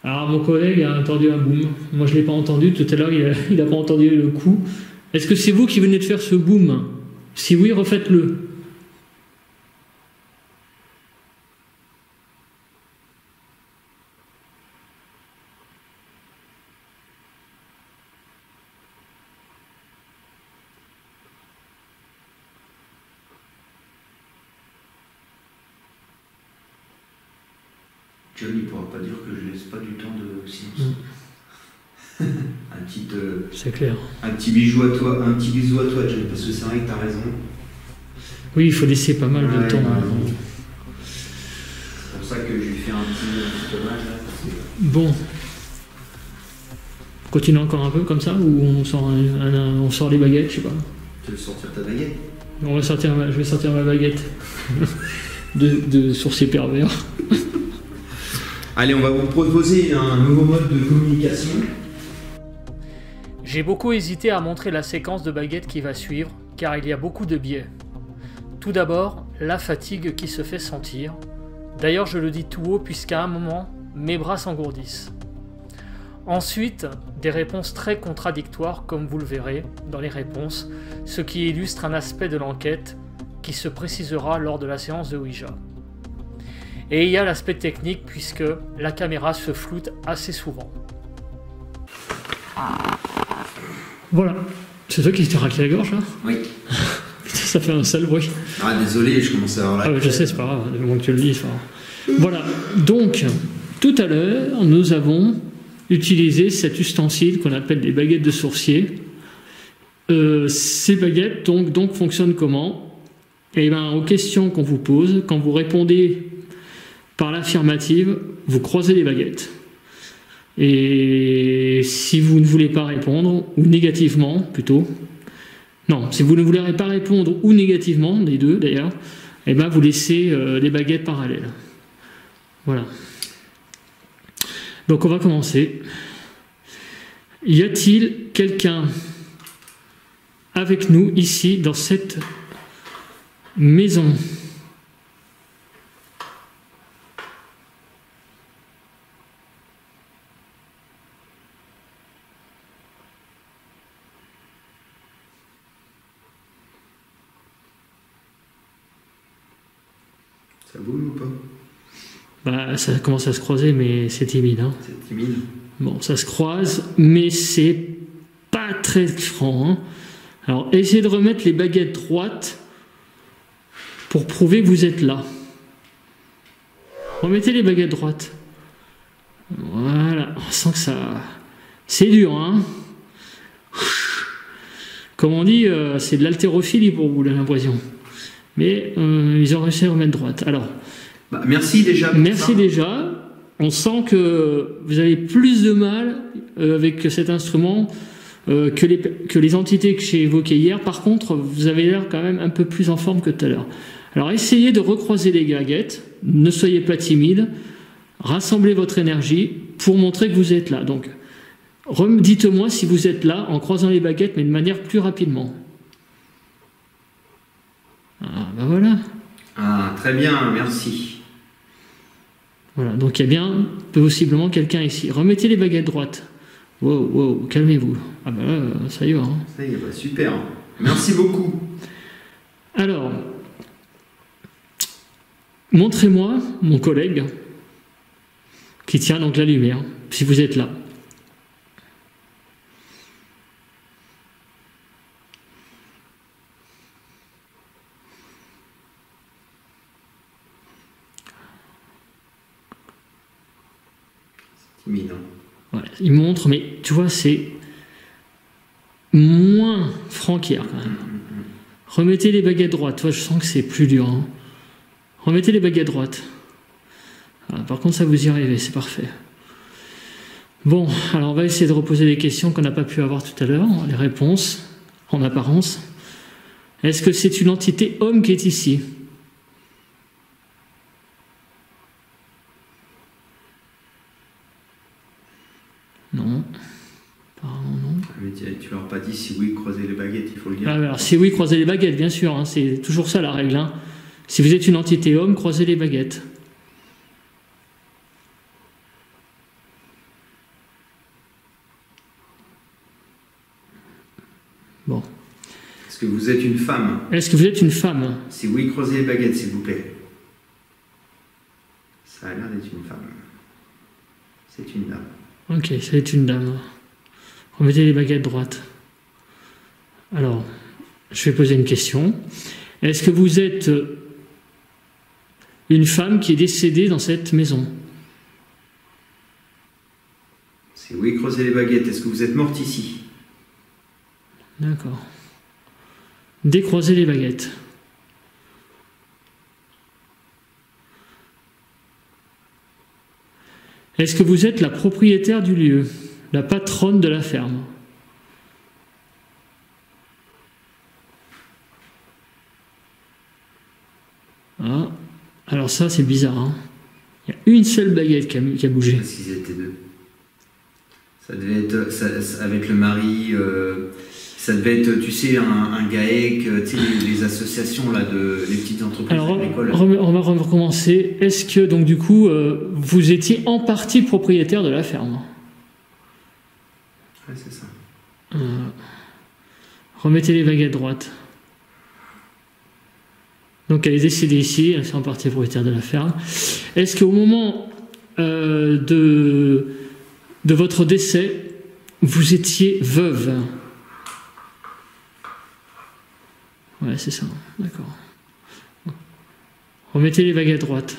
Alors mon collègue a entendu un boom, moi je l'ai pas entendu, tout à l'heure il a pas entendu le coup. Est-ce que c'est vous qui venez de faire ce boom? Si oui, refaites-le. John, il pourra pas dire que je laisse pas du temps de silence. C'est clair. Un petit bijou à toi, John, parce que c'est vrai que t'as raison. Oui, il faut laisser pas mal de temps. C'est pour ça que je lui fais un petit hommage là. Bon. Continue encore un peu comme ça, ou on sort les baguettes, je sais pas. Tu veux sortir ta baguette? Je vais sortir ma baguette de sourcier pervers. Allez, on va vous proposer un nouveau mode de communication. J'ai beaucoup hésité à montrer la séquence de baguettes qui va suivre, car il y a beaucoup de biais. Tout d'abord, la fatigue qui se fait sentir. D'ailleurs, je le dis tout haut puisqu'à un moment, mes bras s'engourdissent. Ensuite, des réponses très contradictoires, comme vous le verrez dans les réponses, ce qui illustre un aspect de l'enquête qui se précisera lors de la séance de Ouija. Et il y a l'aspect technique puisque la caméra se floute assez souvent. Voilà. C'est toi qui t'es raclé la gorge là? Oui. Putain, ça fait un sale bruit. Ah désolé, je commence à avoir la... Ah ouais, je sais, c'est pas grave, du moment que tu le dis, c'est pas grave. Voilà. Donc, tout à l'heure, nous avons utilisé cet ustensile qu'on appelle des baguettes de sourcier. Ces baguettes donc fonctionnent comment? Eh bien, aux questions qu'on vous pose, quand vous répondez par l'affirmative, vous croisez les baguettes. Et si vous ne voulez pas répondre, ou négativement plutôt, non, si vous ne voulez pas répondre ou négativement, les deux d'ailleurs, eh bien vous laissez les baguettes parallèles. Voilà. Donc on va commencer. Y a-t-il quelqu'un avec nous ici dans cette maison ? Ça bouge ou pas? Bah, ça commence à se croiser, mais c'est timide. Hein. C'est timide. Bon, ça se croise, mais c'est pas pas très franc. Hein. Alors, essayez de remettre les baguettes droites pour prouver que vous êtes là. Remettez les baguettes droites. Voilà, on sent que ça... C'est dur, hein. Comme on dit, c'est de l'haltérophilie pour vous, j'ai l'impression. Mais ils ont réussi à remettre droite. Alors, merci déjà. Merci déjà. On sent que vous avez plus de mal avec cet instrument que les entités que j'ai évoquées hier. Par contre, vous avez l'air quand même un peu plus en forme que tout à l'heure. Alors, essayez de recroiser les baguettes. Ne soyez pas timide. Rassemblez votre énergie pour montrer que vous êtes là. Donc, dites-moi si vous êtes là en croisant les baguettes, mais de manière plus rapidement. Ah, ben voilà. Ah, très bien, merci. Voilà, donc il y a bien possiblement quelqu'un ici. Remettez les baguettes droites. Wow, wow, calmez-vous. Ah ben là, ça y va. Hein. Ça y est, super. Merci beaucoup. Alors, montrez-moi mon collègue qui tient donc la lumière, si vous êtes là. Ouais, il montre, mais tu vois, c'est moins franc qu'hier quand même. Remettez les baguettes droites. Toi, je sens que c'est plus dur. Hein. Remettez les baguettes droites. Ah, par contre, ça vous y arrivez, c'est parfait. Bon, alors on va essayer de reposer les questions qu'on n'a pas pu avoir tout à l'heure, les réponses, en apparence. Est-ce que c'est une entité homme qui est ici ? Non. Apparemment non. Mais tu leur as pas dit si oui, croiser les baguettes, il faut le dire. Ah, alors, si oui, croisez les baguettes, bien sûr. Hein, c'est toujours ça la règle. Hein. Si vous êtes une entité homme, croisez les baguettes. Bon. Est-ce que vous êtes une femme ? Est-ce que vous êtes une femme ? Si oui, croisez les baguettes, s'il vous plaît. Ça a l'air d'être une femme. C'est une dame. Ok, c'est une dame. Remettez les baguettes droites. Alors, je vais poser une question. Est-ce que vous êtes une femme qui est décédée dans cette maison ? Si oui, croisez les baguettes. Est-ce que vous êtes morte ici ? D'accord. Décroisez les baguettes. Est-ce que vous êtes la propriétaire du lieu, la patronne de la ferme ? Ah, alors ça c'est bizarre. Hein. Il y a une seule baguette qui a bougé. Parce qu'ils étaient deux. Ça devait être ça, avec le mari. Ça devait être, tu sais, un GAEC, tu sais, les associations là les petites entreprises. Alors, on va recommencer. Est-ce que donc du coup, vous étiez en partie propriétaire de la ferme ? Ouais, c'est ça. Remettez les baguettes droites. Donc elle est décédée ici, elle est en partie propriétaire de la ferme. Est-ce qu'au moment de votre décès, vous étiez veuve ? Ouais, c'est ça, d'accord. Remettez les baguettes droites.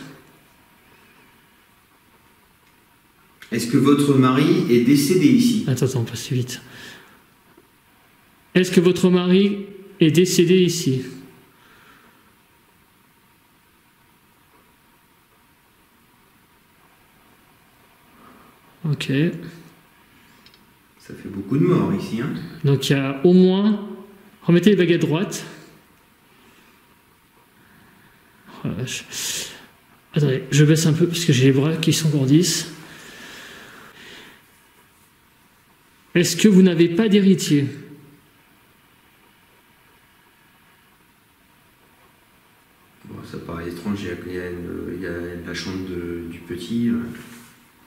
Est-ce que votre mari est décédé ici ? Attends, pas si vite. Est-ce que votre mari est décédé ici ? Ok. Ça fait beaucoup de morts ici, hein ? Donc il y a au moins... Remettez les baguettes droites. Oh, attendez, je baisse un peu parce que j'ai les bras qui s'engourdissent. Est-ce que vous n'avez pas d'héritier ? Bon, ça paraît étrange, il y a la chambre du petit.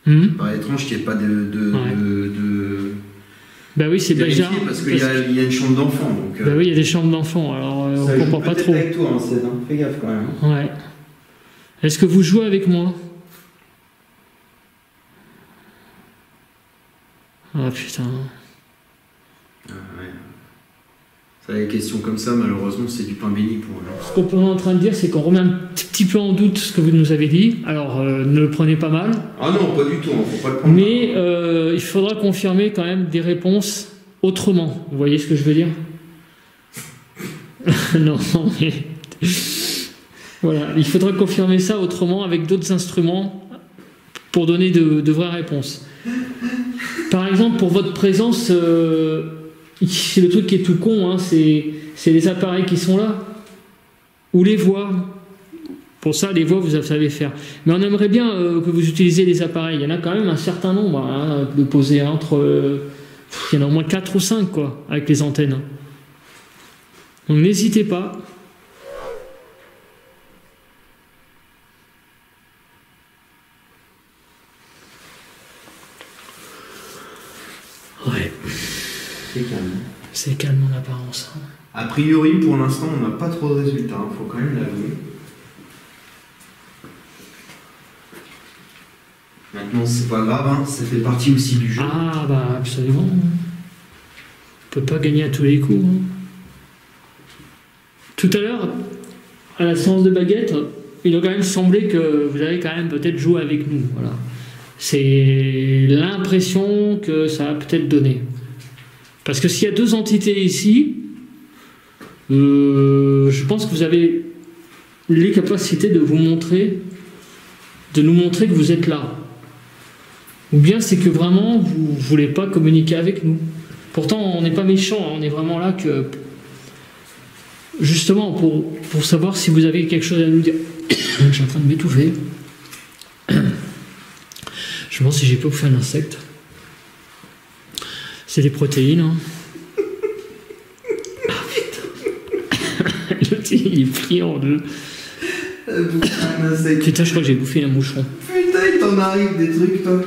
Ça paraît étrange qu'il n'y ait pas de bah oui, c'est déjà... Parce qu'il y a une chambre d'enfant. Donc, bah oui, il y a des chambres d'enfants, alors on ne comprend pas trop. Avec toi, hein, fais gaffe quand même. Ouais. Est-ce que vous jouez avec moi ? Ah putain. Ouais. Ça, les questions comme ça, malheureusement, c'est du pain béni pour eux. Ce qu'on est en train de dire, c'est qu'on remet un petit peu en doute ce que vous nous avez dit. Alors, ne le prenez pas mal. Ah non, pas du tout, hein, faut pas le prendre. Mais il faudra confirmer quand même des réponses autrement. Vous voyez ce que je veux dire? Non, mais... Voilà, il faudra confirmer ça autrement avec d'autres instruments pour donner de vraies réponses. Par exemple, pour votre présence, c'est le truc qui est tout con, hein, c'est les appareils qui sont là, ou les voix. Pour ça, les voix, vous savez faire. Mais on aimerait bien que vous utilisiez les appareils. Il y en a quand même un certain nombre hein, de poser entre... il y en a au moins 4 ou 5, quoi, avec les antennes. Donc n'hésitez pas. Ouais. C'est calme. C'est calme en apparence. Hein. A priori, pour l'instant, on n'a pas trop de résultats, il faut quand même l'avouer. Maintenant, c'est pas grave, hein, ça fait partie aussi du jeu. Ah, bah, absolument. On peut pas gagner à tous les coups. Hein. Tout à l'heure, à la séance de baguette, il a quand même semblé que vous avez quand même peut-être joué avec nous. Voilà. C'est l'impression que ça a peut-être donné. Parce que s'il y a 2 entités ici, je pense que vous avez les capacités de vous montrer, de nous montrer que vous êtes là. Ou bien c'est que vraiment vous ne voulez pas communiquer avec nous. Pourtant on n'est pas méchant, hein, on est vraiment là que justement pour savoir si vous avez quelque chose à nous dire. Je suis en train de m'étouffer. Je me demande si j'ai pas bouffé un insecte. C'est des protéines. Hein. Ah putain. L'autre il est plié en deux. Putain, je crois que j'ai bouffé un moucheron. Putain, il t'en arrive des trucs, toi.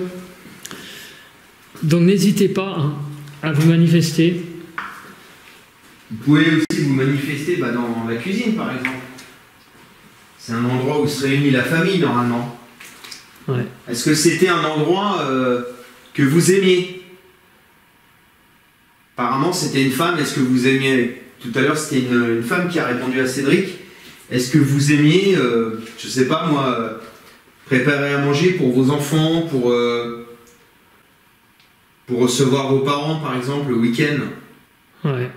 Donc n'hésitez pas hein, à vous manifester. Vous pouvez aussi vous manifester dans la cuisine, par exemple. C'est un endroit où se réunit la famille, normalement. Ouais. Est-ce que c'était un endroit que vous aimiez? Apparemment, c'était une femme. Est-ce que vous aimiez... Tout à l'heure, c'était une femme qui a répondu à Cédric. Est-ce que vous aimiez, je sais pas moi, préparer à manger pour vos enfants, pour recevoir vos parents, par exemple, le week-end? Ouais.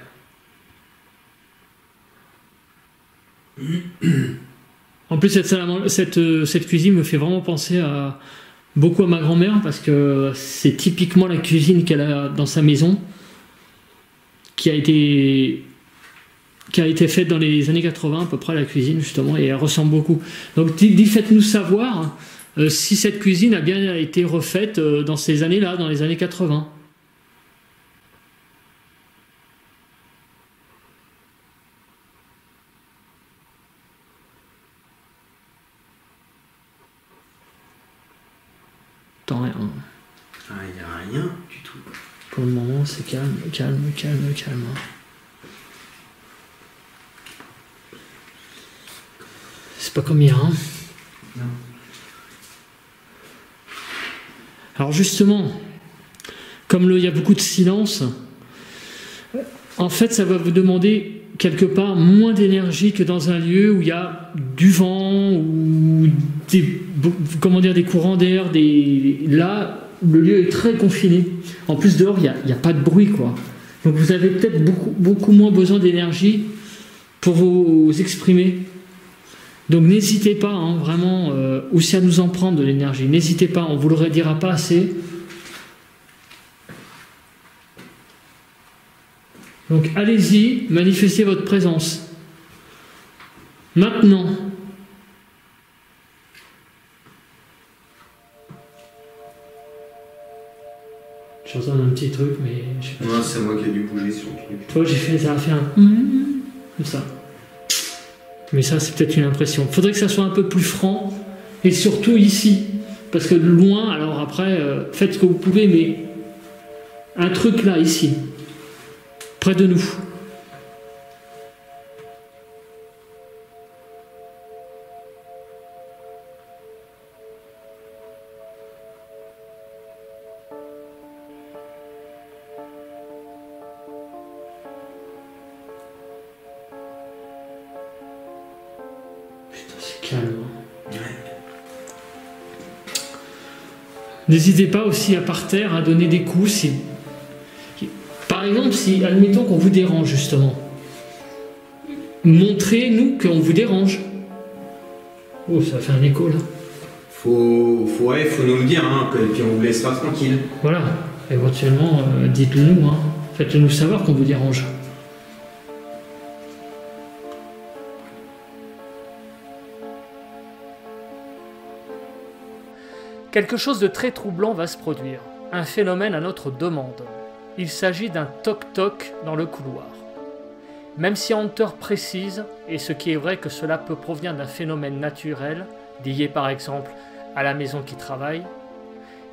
En plus, cette cuisine me fait vraiment penser beaucoup à ma grand-mère parce que c'est typiquement la cuisine qu'elle a dans sa maison qui a été faite dans les années 80 à peu près, la cuisine justement, et elle ressemble beaucoup. Donc faites-nous savoir si cette cuisine a bien été refaite dans ces années-là, dans les années 80. Attends, rien. Ah, il n'y a rien du tout. Pour le moment, c'est calme, calme, calme, calme. C'est pas comme hier, hein. Non. Alors justement, comme il y a beaucoup de silence, en fait, ça va vous demander quelque part moins d'énergie que dans un lieu où il y a du vent ou des courants d'air. Là, le lieu est très confiné. En plus, dehors, il n'y a pas de bruit, quoi. Donc vous avez peut-être beaucoup moins besoin d'énergie pour vous exprimer. Donc n'hésitez pas, hein, vraiment, aussi à nous en prendre de l'énergie. N'hésitez pas, on ne vous le redira pas assez. Donc allez-y, manifestez votre présence. Maintenant. Je ressens un petit truc, mais je sais pas. Non, c'est moi qui ai dû bouger sur le truc. Toi, ça a fait un comme ça. Mais ça, c'est peut-être une impression. Il faudrait que ça soit un peu plus franc, et surtout ici. Parce que loin, alors après, faites ce que vous pouvez, mais un truc là, ici, près de nous. N'hésitez pas aussi à par terre à donner des coups. Si... Par exemple, si, admettons qu'on vous dérange justement, montrez-nous qu'on vous dérange. Oh, ça fait un écho là. Faut nous le dire, hein, et puis on vous laissera tranquille. Voilà, éventuellement, dites-le nous, hein. Faites-le nous savoir qu'on vous dérange. Quelque chose de très troublant va se produire, un phénomène à notre demande. Il s'agit d'un toc-toc dans le couloir. Même si Hunter précise, et ce qui est vrai que cela peut provenir d'un phénomène naturel, lié par exemple à la maison qui travaille,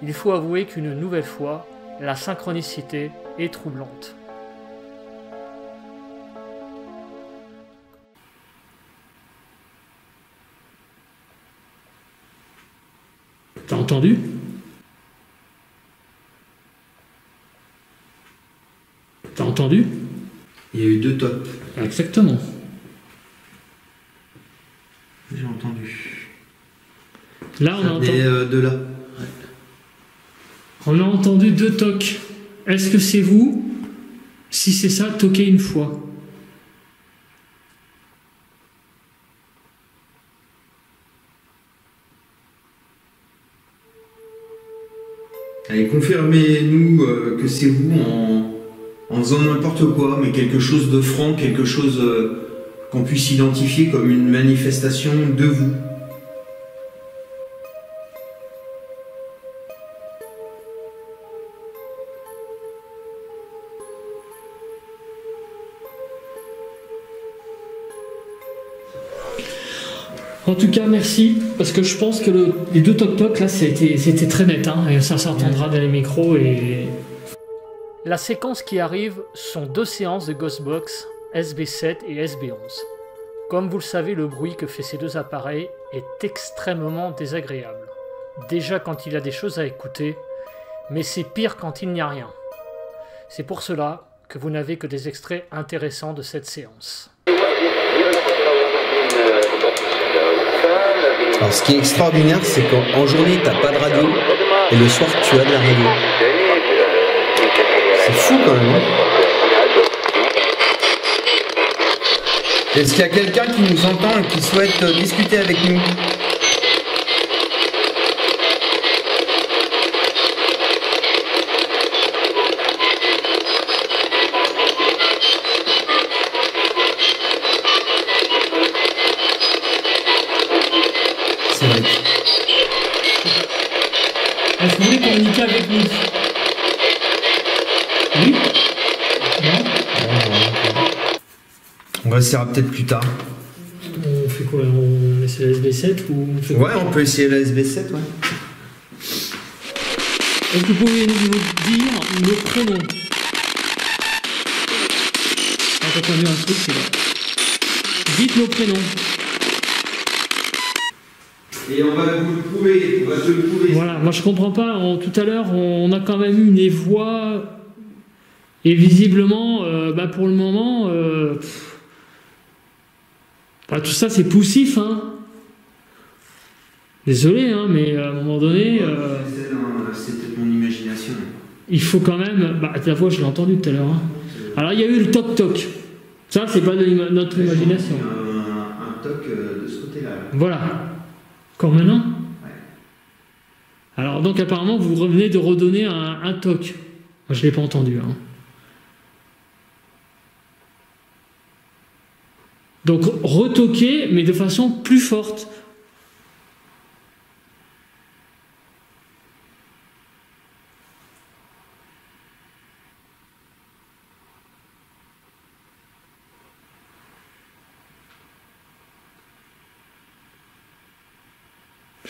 il faut avouer qu'une nouvelle fois, la synchronicité est troublante. T'as entendu? T'as entendu? Il y a eu 2 tops. Exactement. J'ai entendu. Là, on a entendu. Et de là. On a entendu 2 tocs. Est-ce que c'est vous? Si c'est ça, toquez une fois. Allez, confirmez-nous que c'est vous en faisant n'importe quoi, mais quelque chose de franc, quelque chose qu'on puisse identifier comme une manifestation de vous. En tout cas, merci, parce que je pense que les 2 toc-toc, là, c'était très net, hein, et ça s'entendra dans les micros. Et La séquence qui arrive sont 2 séances de Ghostbox, SB7 et SB11. Comme vous le savez, le bruit que fait ces 2 appareils est extrêmement désagréable. Déjà quand il y a des choses à écouter, mais c'est pire quand il n'y a rien. C'est pour cela que vous n'avez que des extraits intéressants de cette séance. Alors ce qui est extraordinaire, c'est qu'en journée, t'as pas de radio, et le soir, tu as de la radio. C'est fou quand même, hein. Est-ce qu'il y a quelqu'un qui nous entend et qui souhaite discuter avec nous? c'est vrai. Est-ce que vous voulez communiquer avec nous? Oui? Non? On va essayer peut-être plus tard. On fait quoi? On essaie la SB7 ou on fait quoi? Ouais, on peut essayer la SB7, ouais. Est-ce que vous pouvez nous dire le prénom? J'ai entendu un truc, c'est là. Dites nos prénoms. Et on va vous le prouver, on va te le prouver. Voilà, moi je comprends pas. Tout à l'heure, on a quand même eu des voix. Et visiblement, pour le moment, tout ça c'est poussif, hein. Désolé, hein, mais à un moment donné. C'est peut-être mon imagination. Il faut quand même. La voix, je l'ai entendue tout à l'heure. Hein. Alors il y a eu le toc-toc. Ça, c'est pas de notre imagination. Un toc de ce côté-là. Voilà. Quand maintenant? Ouais. Alors, donc apparemment, vous revenez de redonner un toc. Moi, je l'ai pas entendu. Hein. Donc, retoquer, mais de façon plus forte.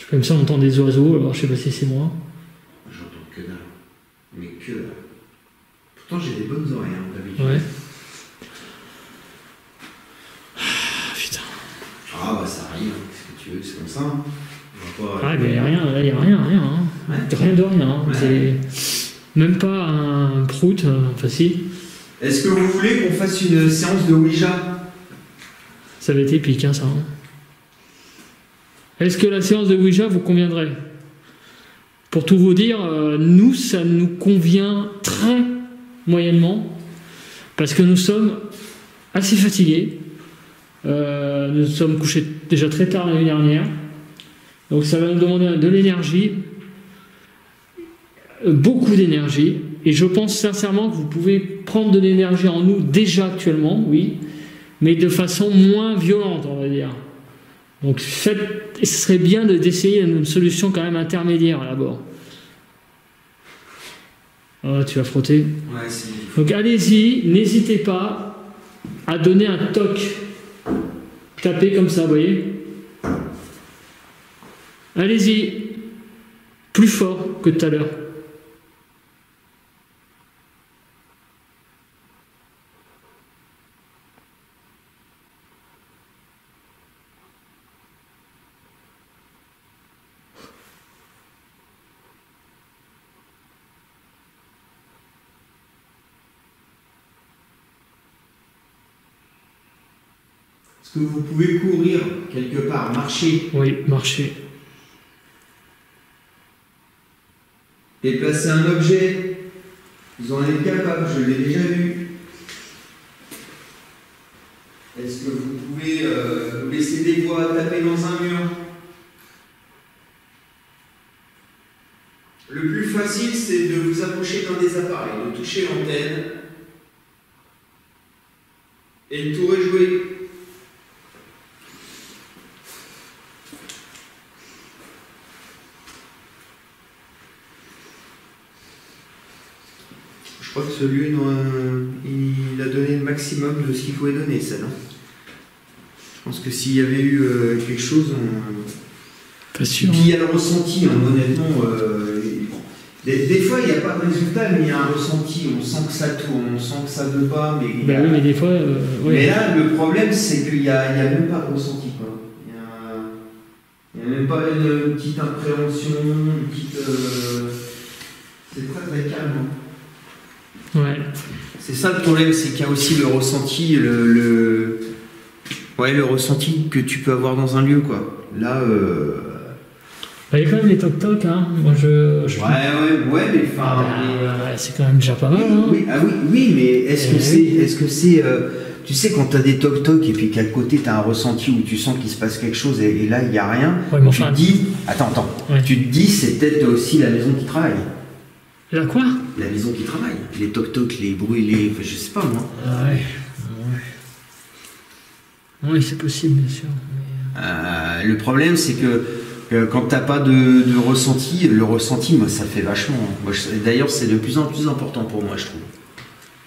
Comme ça, on entend des oiseaux, alors je sais pas si c'est moi. J'entends que dalle. Mais que dalle. Pourtant, j'ai des bonnes oreilles, hein, d'habitude. Ouais. Putain. Ah, bah ça arrive, qu'est-ce que tu veux, c'est comme ça. Hein. Ah, mais il n'y a rien, là, il n'y a rien. Hein. Ouais. Rien de rien. Hein. Ouais. C'est même pas un prout, facile. Est-ce que vous voulez qu'on fasse une séance de Ouija? Ça va être épique, hein, ça. Hein. Est-ce que la séance de Ouija vous conviendrait? pour tout vous dire, nous, ça nous convient très moyennement, parce que nous sommes assez fatigués. Nous sommes couchés déjà très tard l'année dernière, donc ça va nous demander de l'énergie, beaucoup d'énergie, et je pense sincèrement que vous pouvez prendre de l'énergie en nous déjà actuellement, oui, mais de façon moins violente, on va dire. Donc ce serait bien d'essayer une solution quand même intermédiaire d'abord. Ah, tu vas frotter. Ouais, c'est... Donc allez-y, n'hésitez pas à donner un toc. Tapez comme ça, vous voyez. Allez-y. Plus fort que tout à l'heure. Est-ce que vous pouvez courir quelque part, marcher, Oui, marcher. déplacer un objet? Vous en êtes capable, je l'ai déjà vu. Est-ce que vous pouvez vous laisser des doigts taper dans un mur? Le plus facile, c'est de vous approcher d'un des appareils, de toucher l'antenne et le tour est joué. Je crois que celui, il a donné le maximum de ce qu'il pouvait donner, ça, non? Je pense que s'il y avait eu quelque chose, Pas sûr. Puis il y a le ressenti, hein, honnêtement. Des fois, il n'y a pas de résultat, mais il y a un ressenti. On sent que ça tourne, on sent que ça ne veut pas. Mais Ben oui, mais des fois. Oui. Mais là, le problème, c'est qu'il n'y a même pas de ressenti, quoi. Il n'y a même pas une petite appréhension, une petite. C'est très très calme. Hein. Ouais. C'est ça le problème, c'est qu'il y a aussi le ressenti, le ressenti que tu peux avoir dans un lieu, quoi. Là. Il y a quand même les toc-toc, hein. Moi, je... Ouais, mais enfin. c'est quand même déjà pas mal, hein. Oui, mais est-ce que c'est. Tu sais, quand t'as des toc-toc et puis qu'à côté t'as un ressenti où tu sens qu'il se passe quelque chose et là il n'y a rien, Ouais, mais tu enfin, te dis. Attends. Ouais. Tu te dis, c'est peut-être aussi la maison qui travaille. La quoi? La maison qui travaille. Les toc-toc, les bruits, je sais pas moi. Ouais. Oui, c'est possible, bien sûr. Mais... Le problème, c'est que quand t'as pas de ressenti, le ressenti, moi, ça fait vachement. D'ailleurs, c'est de plus en plus important pour moi, je trouve.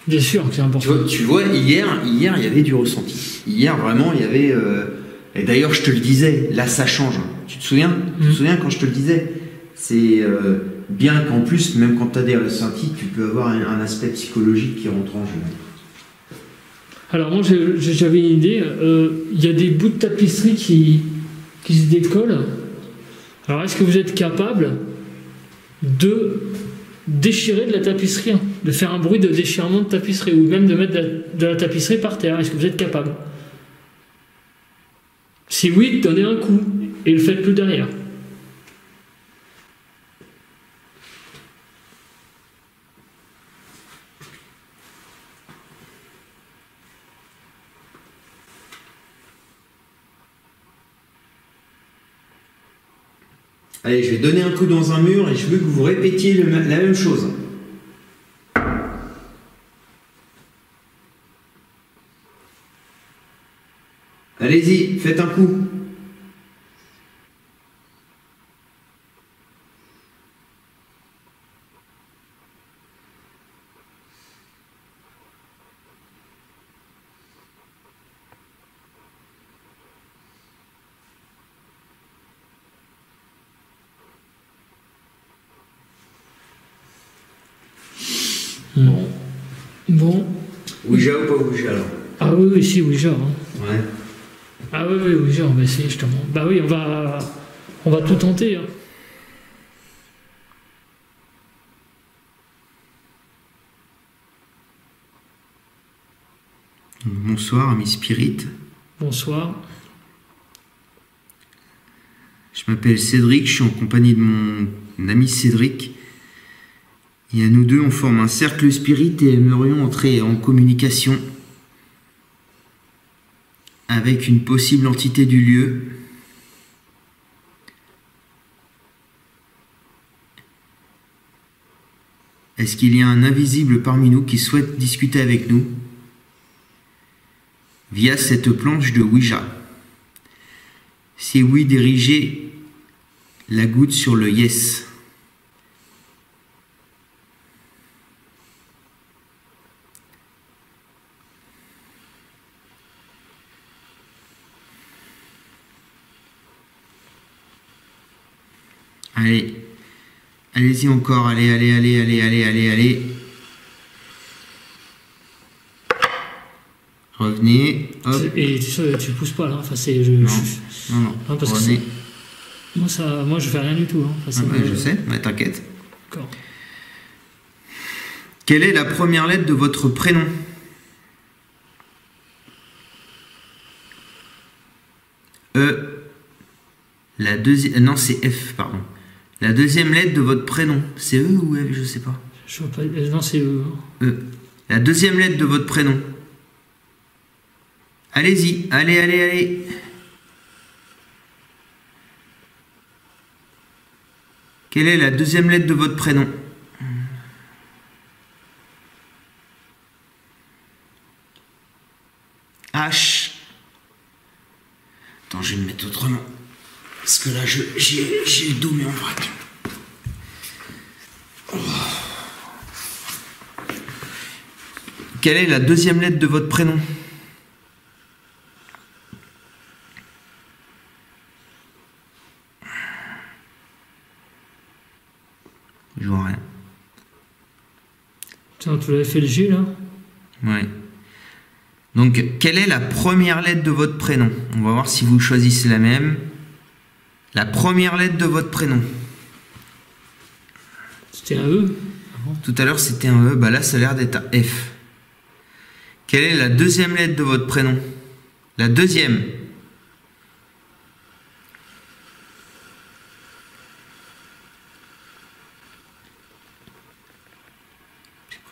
Bien sûr que c'est important. Tu vois, hier, il y avait du ressenti. Hier, vraiment, il y avait. Et d'ailleurs, je te le disais, là, ça change. Tu te souviens? Tu te souviens quand je te le disais? C'est bien qu'en plus, même quand tu as des ressentis, tu peux avoir un aspect psychologique qui rentre en jeu. Alors moi j'avais une idée, il y a des bouts de tapisserie qui se décollent. Alors est-ce que vous êtes capable de déchirer de la tapisserie, hein, de faire un bruit de déchirement de tapisserie, ou même de mettre de la tapisserie par terre? Est-ce que vous êtes capable? Si oui, donnez un coup et le faites plus derrière. Allez, je vais donner un coup dans un mur et je veux que vous répétiez la même chose. Allez-y, faites un coup. Bon. Ouija ou pas Ouija alors? Ah oui, si, Ouija. Hein. Ouais. Ah oui, Ouija, on va essayer justement. Bah oui, on va tout tenter. Hein. Bonsoir, ami Spirit. Bonsoir. Je m'appelle Cédric, je suis en compagnie de mon ami Cédric. Et à nous deux, on forme un cercle spirit et aimerions entrer en communication avec une possible entité du lieu. Est-ce qu'il y a un invisible parmi nous qui souhaite discuter avec nous via cette planche de Ouija? Si oui, dirigez la goutte sur le yes. Allez, allez-y encore, allez, allez, allez, allez, allez, allez, allez. Revenez, hop. Et tu pousses pas là, enfin c'est... Non, parce revenez. Que moi je fais rien du tout. Hein. Enfin, ouais, je sais, mais t'inquiète. D'accord. Quelle est la première lettre de votre prénom? La deuxième... Non, c'est F, pardon. La deuxième lettre de votre prénom, c'est E ou F, je sais pas. Je vois pas... Non, c'est E. La deuxième lettre de votre prénom. Allez-y, allez, allez, allez. Quelle est la deuxième lettre de votre prénom? H. Attends, je vais me mettre autrement. Parce que là, j'ai le dos mais en vrac. Oh. Quelle est la deuxième lettre de votre prénom? Je vois rien. Tiens, tu l'avais fait le G là? Ouais. Donc, quelle est la première lettre de votre prénom? On va voir si vous choisissez la même. La première lettre de votre prénom. C'était un E. Tout à l'heure, c'était un E. Bah là, ça a l'air d'être un F. Quelle est la deuxième lettre de votre prénom? La deuxième.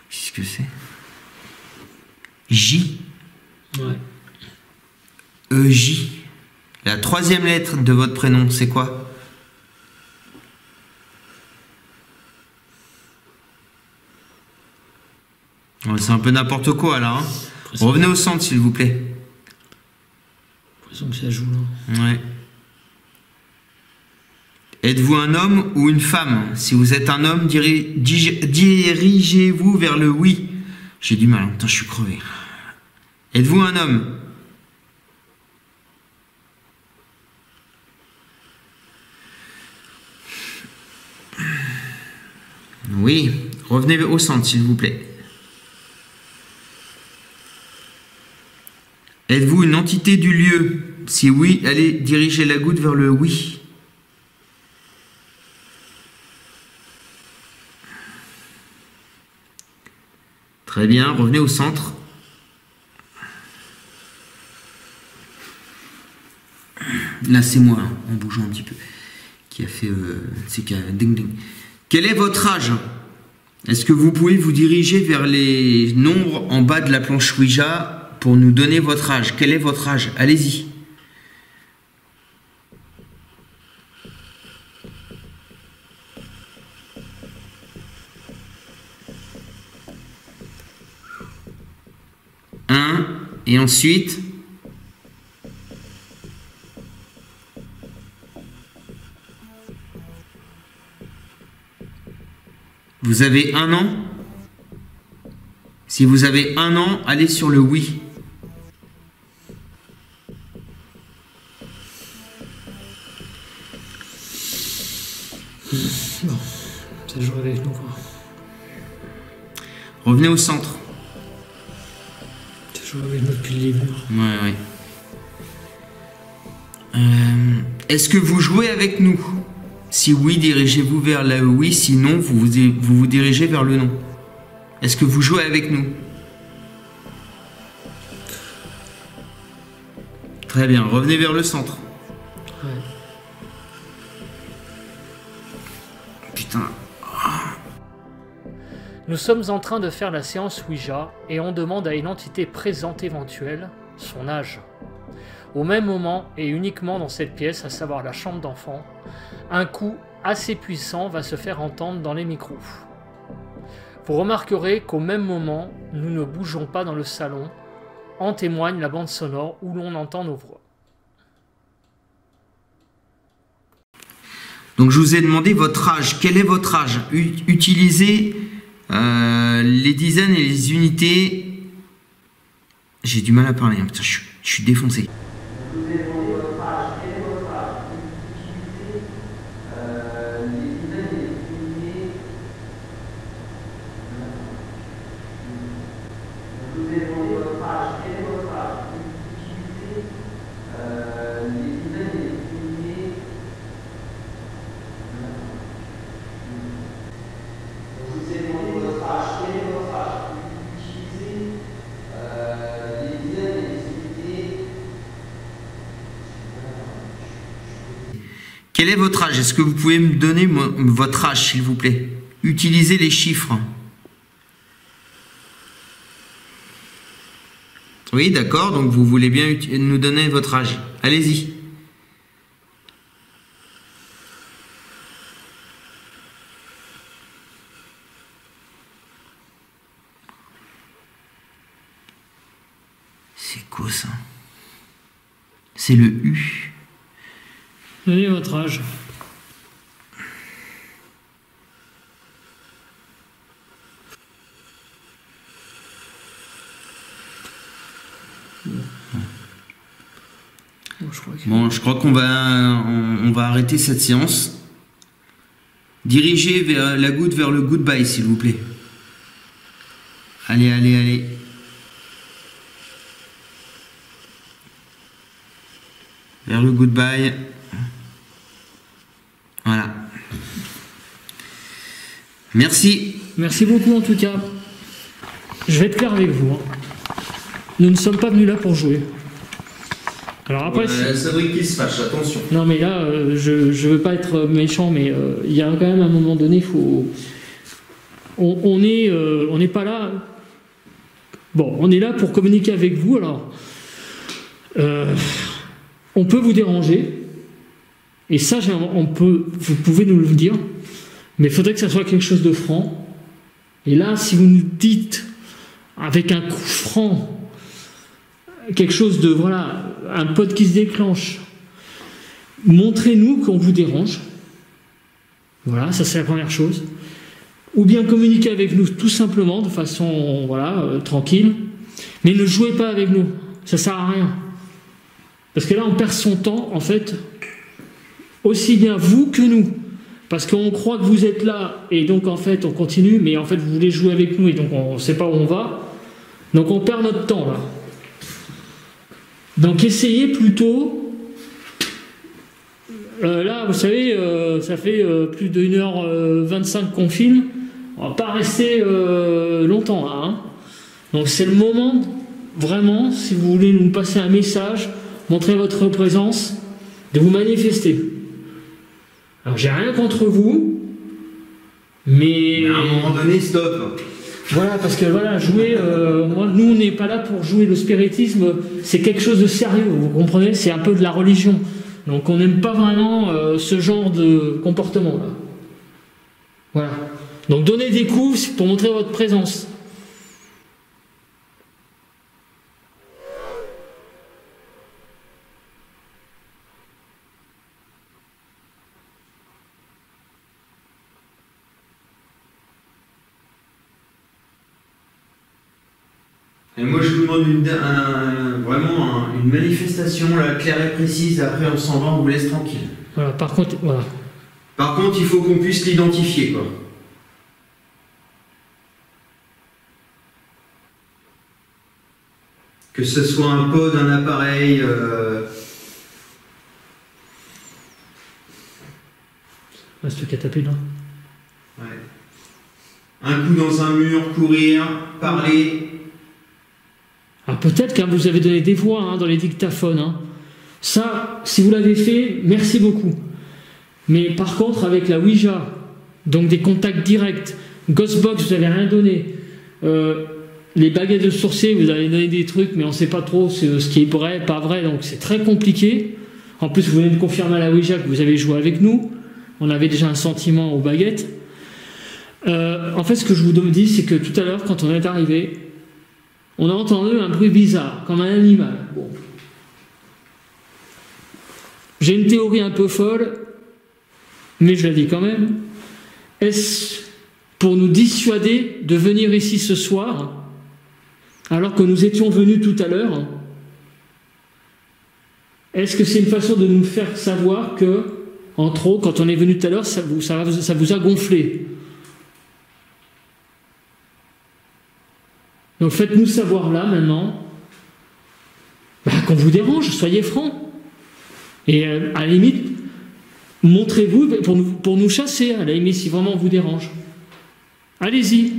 Qu'est-ce que c'est? J. Ouais. E-J. La troisième lettre de votre prénom, c'est quoi? C'est un peu n'importe quoi là. Hein. Revenez au centre, s'il vous plaît. J'ai l'impression que ça joue là. Ouais. Êtes-vous un homme ou une femme? Si vous êtes un homme, dirigez-vous vers le oui. J'ai du mal, en même temps je suis crevé. Êtes-vous un homme? Oui. Revenez au centre, s'il vous plaît. Êtes-vous une entité du lieu? Si oui, allez diriger la goutte vers le oui. Très bien, revenez au centre. Là, c'est moi, en bougeant un petit peu, qui a fait... c'est qui a ding ding. Quel est votre âge? Est-ce que vous pouvez vous diriger vers les nombres en bas de la planche Ouija pour nous donner votre âge? Quel est votre âge? Allez-y. Et ensuite, vous avez 1 an. Si vous avez 1 an, allez sur le oui. Bon, ça joue avec nous quoi. Revenez au centre. Ça joue avec nous depuis le début. Ouais. Est-ce que vous jouez avec nous? Si oui, dirigez-vous vers le oui. Sinon, vous dirigez vers le non. Est-ce que vous jouez avec nous? Très bien. Revenez vers le centre. Ouais. putain. Nous sommes en train de faire la séance Ouija et on demande à une entité présente éventuelle son âge. Au même moment, et uniquement dans cette pièce, à savoir la chambre d'enfant, un coup assez puissant va se faire entendre dans les micros. Vous remarquerez qu'au même moment, nous ne bougeons pas dans le salon, en témoigne la bande sonore où l'on entend nos voix. Donc je vous ai demandé votre âge. Quel est votre âge? Utilisez les dizaines et les unités. J'ai du mal à parler, hein. Putain, je suis défoncé. Quel est votre âge? Est-ce que vous pouvez me donner votre âge, s'il vous plaît? Utilisez les chiffres. Oui, d'accord, donc vous voulez bien nous donner votre âge. Allez-y. C'est quoi ça? C'est le U. Donnez votre âge. Bon, je crois qu'on va, on va arrêter cette séance. Dirigez la goutte vers le goodbye, s'il vous plaît. Allez, allez, allez. Vers le goodbye. Voilà. Merci. Merci beaucoup en tout cas. Je vais être clair avec vous. Nous ne sommes pas venus là pour jouer. Alors après, Cédric qui se fâche, attention. Non mais là, je veux pas être méchant, mais il y a quand même un moment donné, on n'est pas là. Bon, on est là pour communiquer avec vous. Alors, on peut vous déranger, et ça, vous pouvez nous le dire, mais il faudrait que ça soit quelque chose de franc. Et là, si vous nous dites avec un coup franc, quelque chose de, voilà, un pote qui se déclenche, montrez-nous qu'on vous dérange. Voilà, ça c'est la première chose. Ou bien communiquez avec nous tout simplement, de façon, voilà, tranquille. Mais ne jouez pas avec nous, ça sert à rien. Parce que là, on perd son temps, en fait, aussi bien vous que nous. Parce qu'on croit que vous êtes là, et donc en fait, on continue, mais en fait, vous voulez jouer avec nous, et donc on ne sait pas où on va. Donc on perd notre temps, là. Donc essayez plutôt, là vous savez, ça fait plus de 1h25 qu'on filme, on va pas rester longtemps là. Hein. Donc c'est le moment, vraiment, si vous voulez nous passer un message, montrer votre présence, de vous manifester. Alors j'ai rien contre vous, mais à un moment donné, stop. Voilà, parce que voilà, jouer, nous on n'est pas là pour jouer le spiritisme, c'est quelque chose de sérieux, vous comprenez, c'est un peu de la religion. Donc on n'aime pas vraiment ce genre de comportement là. Voilà. Donc donnez des coups pour montrer votre présence. Et moi je vous demande vraiment une manifestation là, claire et précise, après on s'en va, on vous laisse tranquille. Voilà, par contre, voilà. Par contre, il faut qu'on puisse l'identifier, quoi. Que ce soit un pod, un appareil... Reste qu'à taper là. Ouais. Un coup dans un mur, courir, parler... Alors peut-être que vous avez donné des voix hein, dans les dictaphones. Hein. Ça, si vous l'avez fait, merci beaucoup. Mais par contre, avec la Ouija, Donc des contacts directs. Ghostbox, vous n'avez rien donné. Les baguettes de sorcier, vous avez donné des trucs, mais on ne sait pas trop ce qui est vrai, pas vrai, donc c'est très compliqué. En plus, vous venez de confirmer à la Ouija que vous avez joué avec nous. On avait déjà un sentiment aux baguettes. En fait, ce que je vous dis, c'est que tout à l'heure, quand on est arrivé, on a entendu un bruit bizarre, comme un animal. Bon. J'ai une théorie un peu folle, mais je la dis quand même. Est-ce pour nous dissuader de venir ici ce soir, alors que nous étions venus tout à l'heure? Est-ce que c'est une façon de nous faire savoir que, en trop, quand on est venu tout à l'heure, ça vous a gonflé? Donc faites-nous savoir là, maintenant, qu'on vous dérange, soyez francs. Et à la limite, montrez-vous pour nous chasser, à la limite, si vraiment on vous dérange. Allez-y.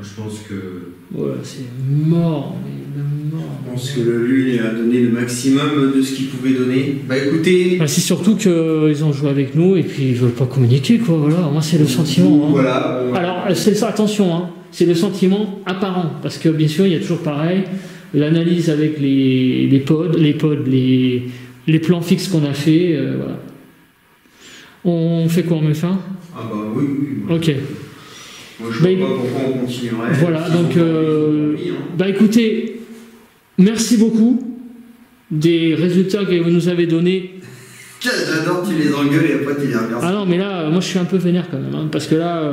Je pense que... Ouais, c'est mort. Je pense que le Lune a donné le maximum de ce qu'il pouvait donner. Bah écoutez... C'est surtout qu'ils ont joué avec nous et puis ils veulent pas communiquer, quoi. Voilà, moi c'est le sentiment. Hein. Voilà. Alors, attention, hein, c'est le sentiment apparent. Parce que bien sûr, il y a toujours pareil, l'analyse avec les pods, les plans fixes qu'on a fait. Voilà. On fait quoi, on met fin? Ah bah oui. Ok. Moi, je ne vois pas pourquoi on continuerait. Voilà, donc, écoutez, merci beaucoup des résultats que vous nous avez donnés. J'adore, tu les engueules et après tu les remercies. Ah non, mais là, moi je suis un peu vénère quand même, hein, parce que là,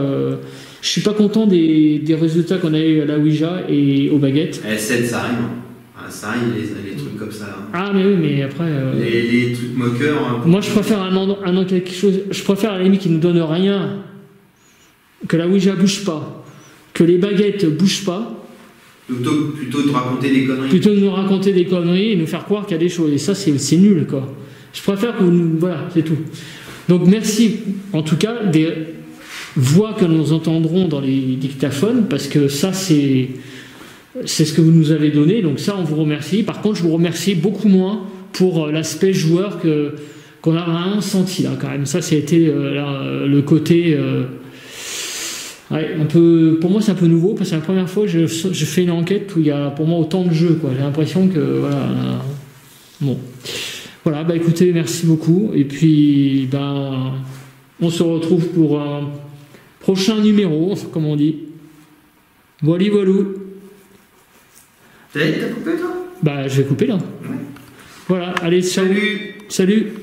je suis pas content des résultats qu'on a eu à la Ouija et aux baguettes. SN, ça arrive. Hein. Ça arrive, les trucs comme ça. Hein. Ah, mais oui, mais après. Les trucs moqueurs. Hein, moi, je préfère quelque chose. Je préfère à la limite qu'ils nous donnent rien. Que la Ouija bouge pas, que les baguettes bougent pas. Plutôt de raconter des conneries. Plutôt de nous raconter des conneries et nous faire croire qu'il y a des choses. Et ça, c'est nul, quoi. Je préfère que vous... Voilà, c'est tout. Donc, merci, en tout cas, des voix que nous entendrons dans les dictaphones, parce que ça, c'est ce que vous nous avez donné. Donc ça, on vous remercie. Par contre, je vous remercie beaucoup moins pour l'aspect joueur qu'on a vraiment senti, là, quand même. Ça, c'était le côté... Ouais, un peu, pour moi c'est un peu nouveau parce que c'est la première fois que je fais une enquête où il y a pour moi autant de jeux, quoi. J'ai l'impression que voilà, bon, voilà, écoutez, merci beaucoup et puis on se retrouve pour un prochain numéro, comme on dit. Voilà. T'as coupé toi? Je vais couper là. Ouais. Voilà, allez, salut.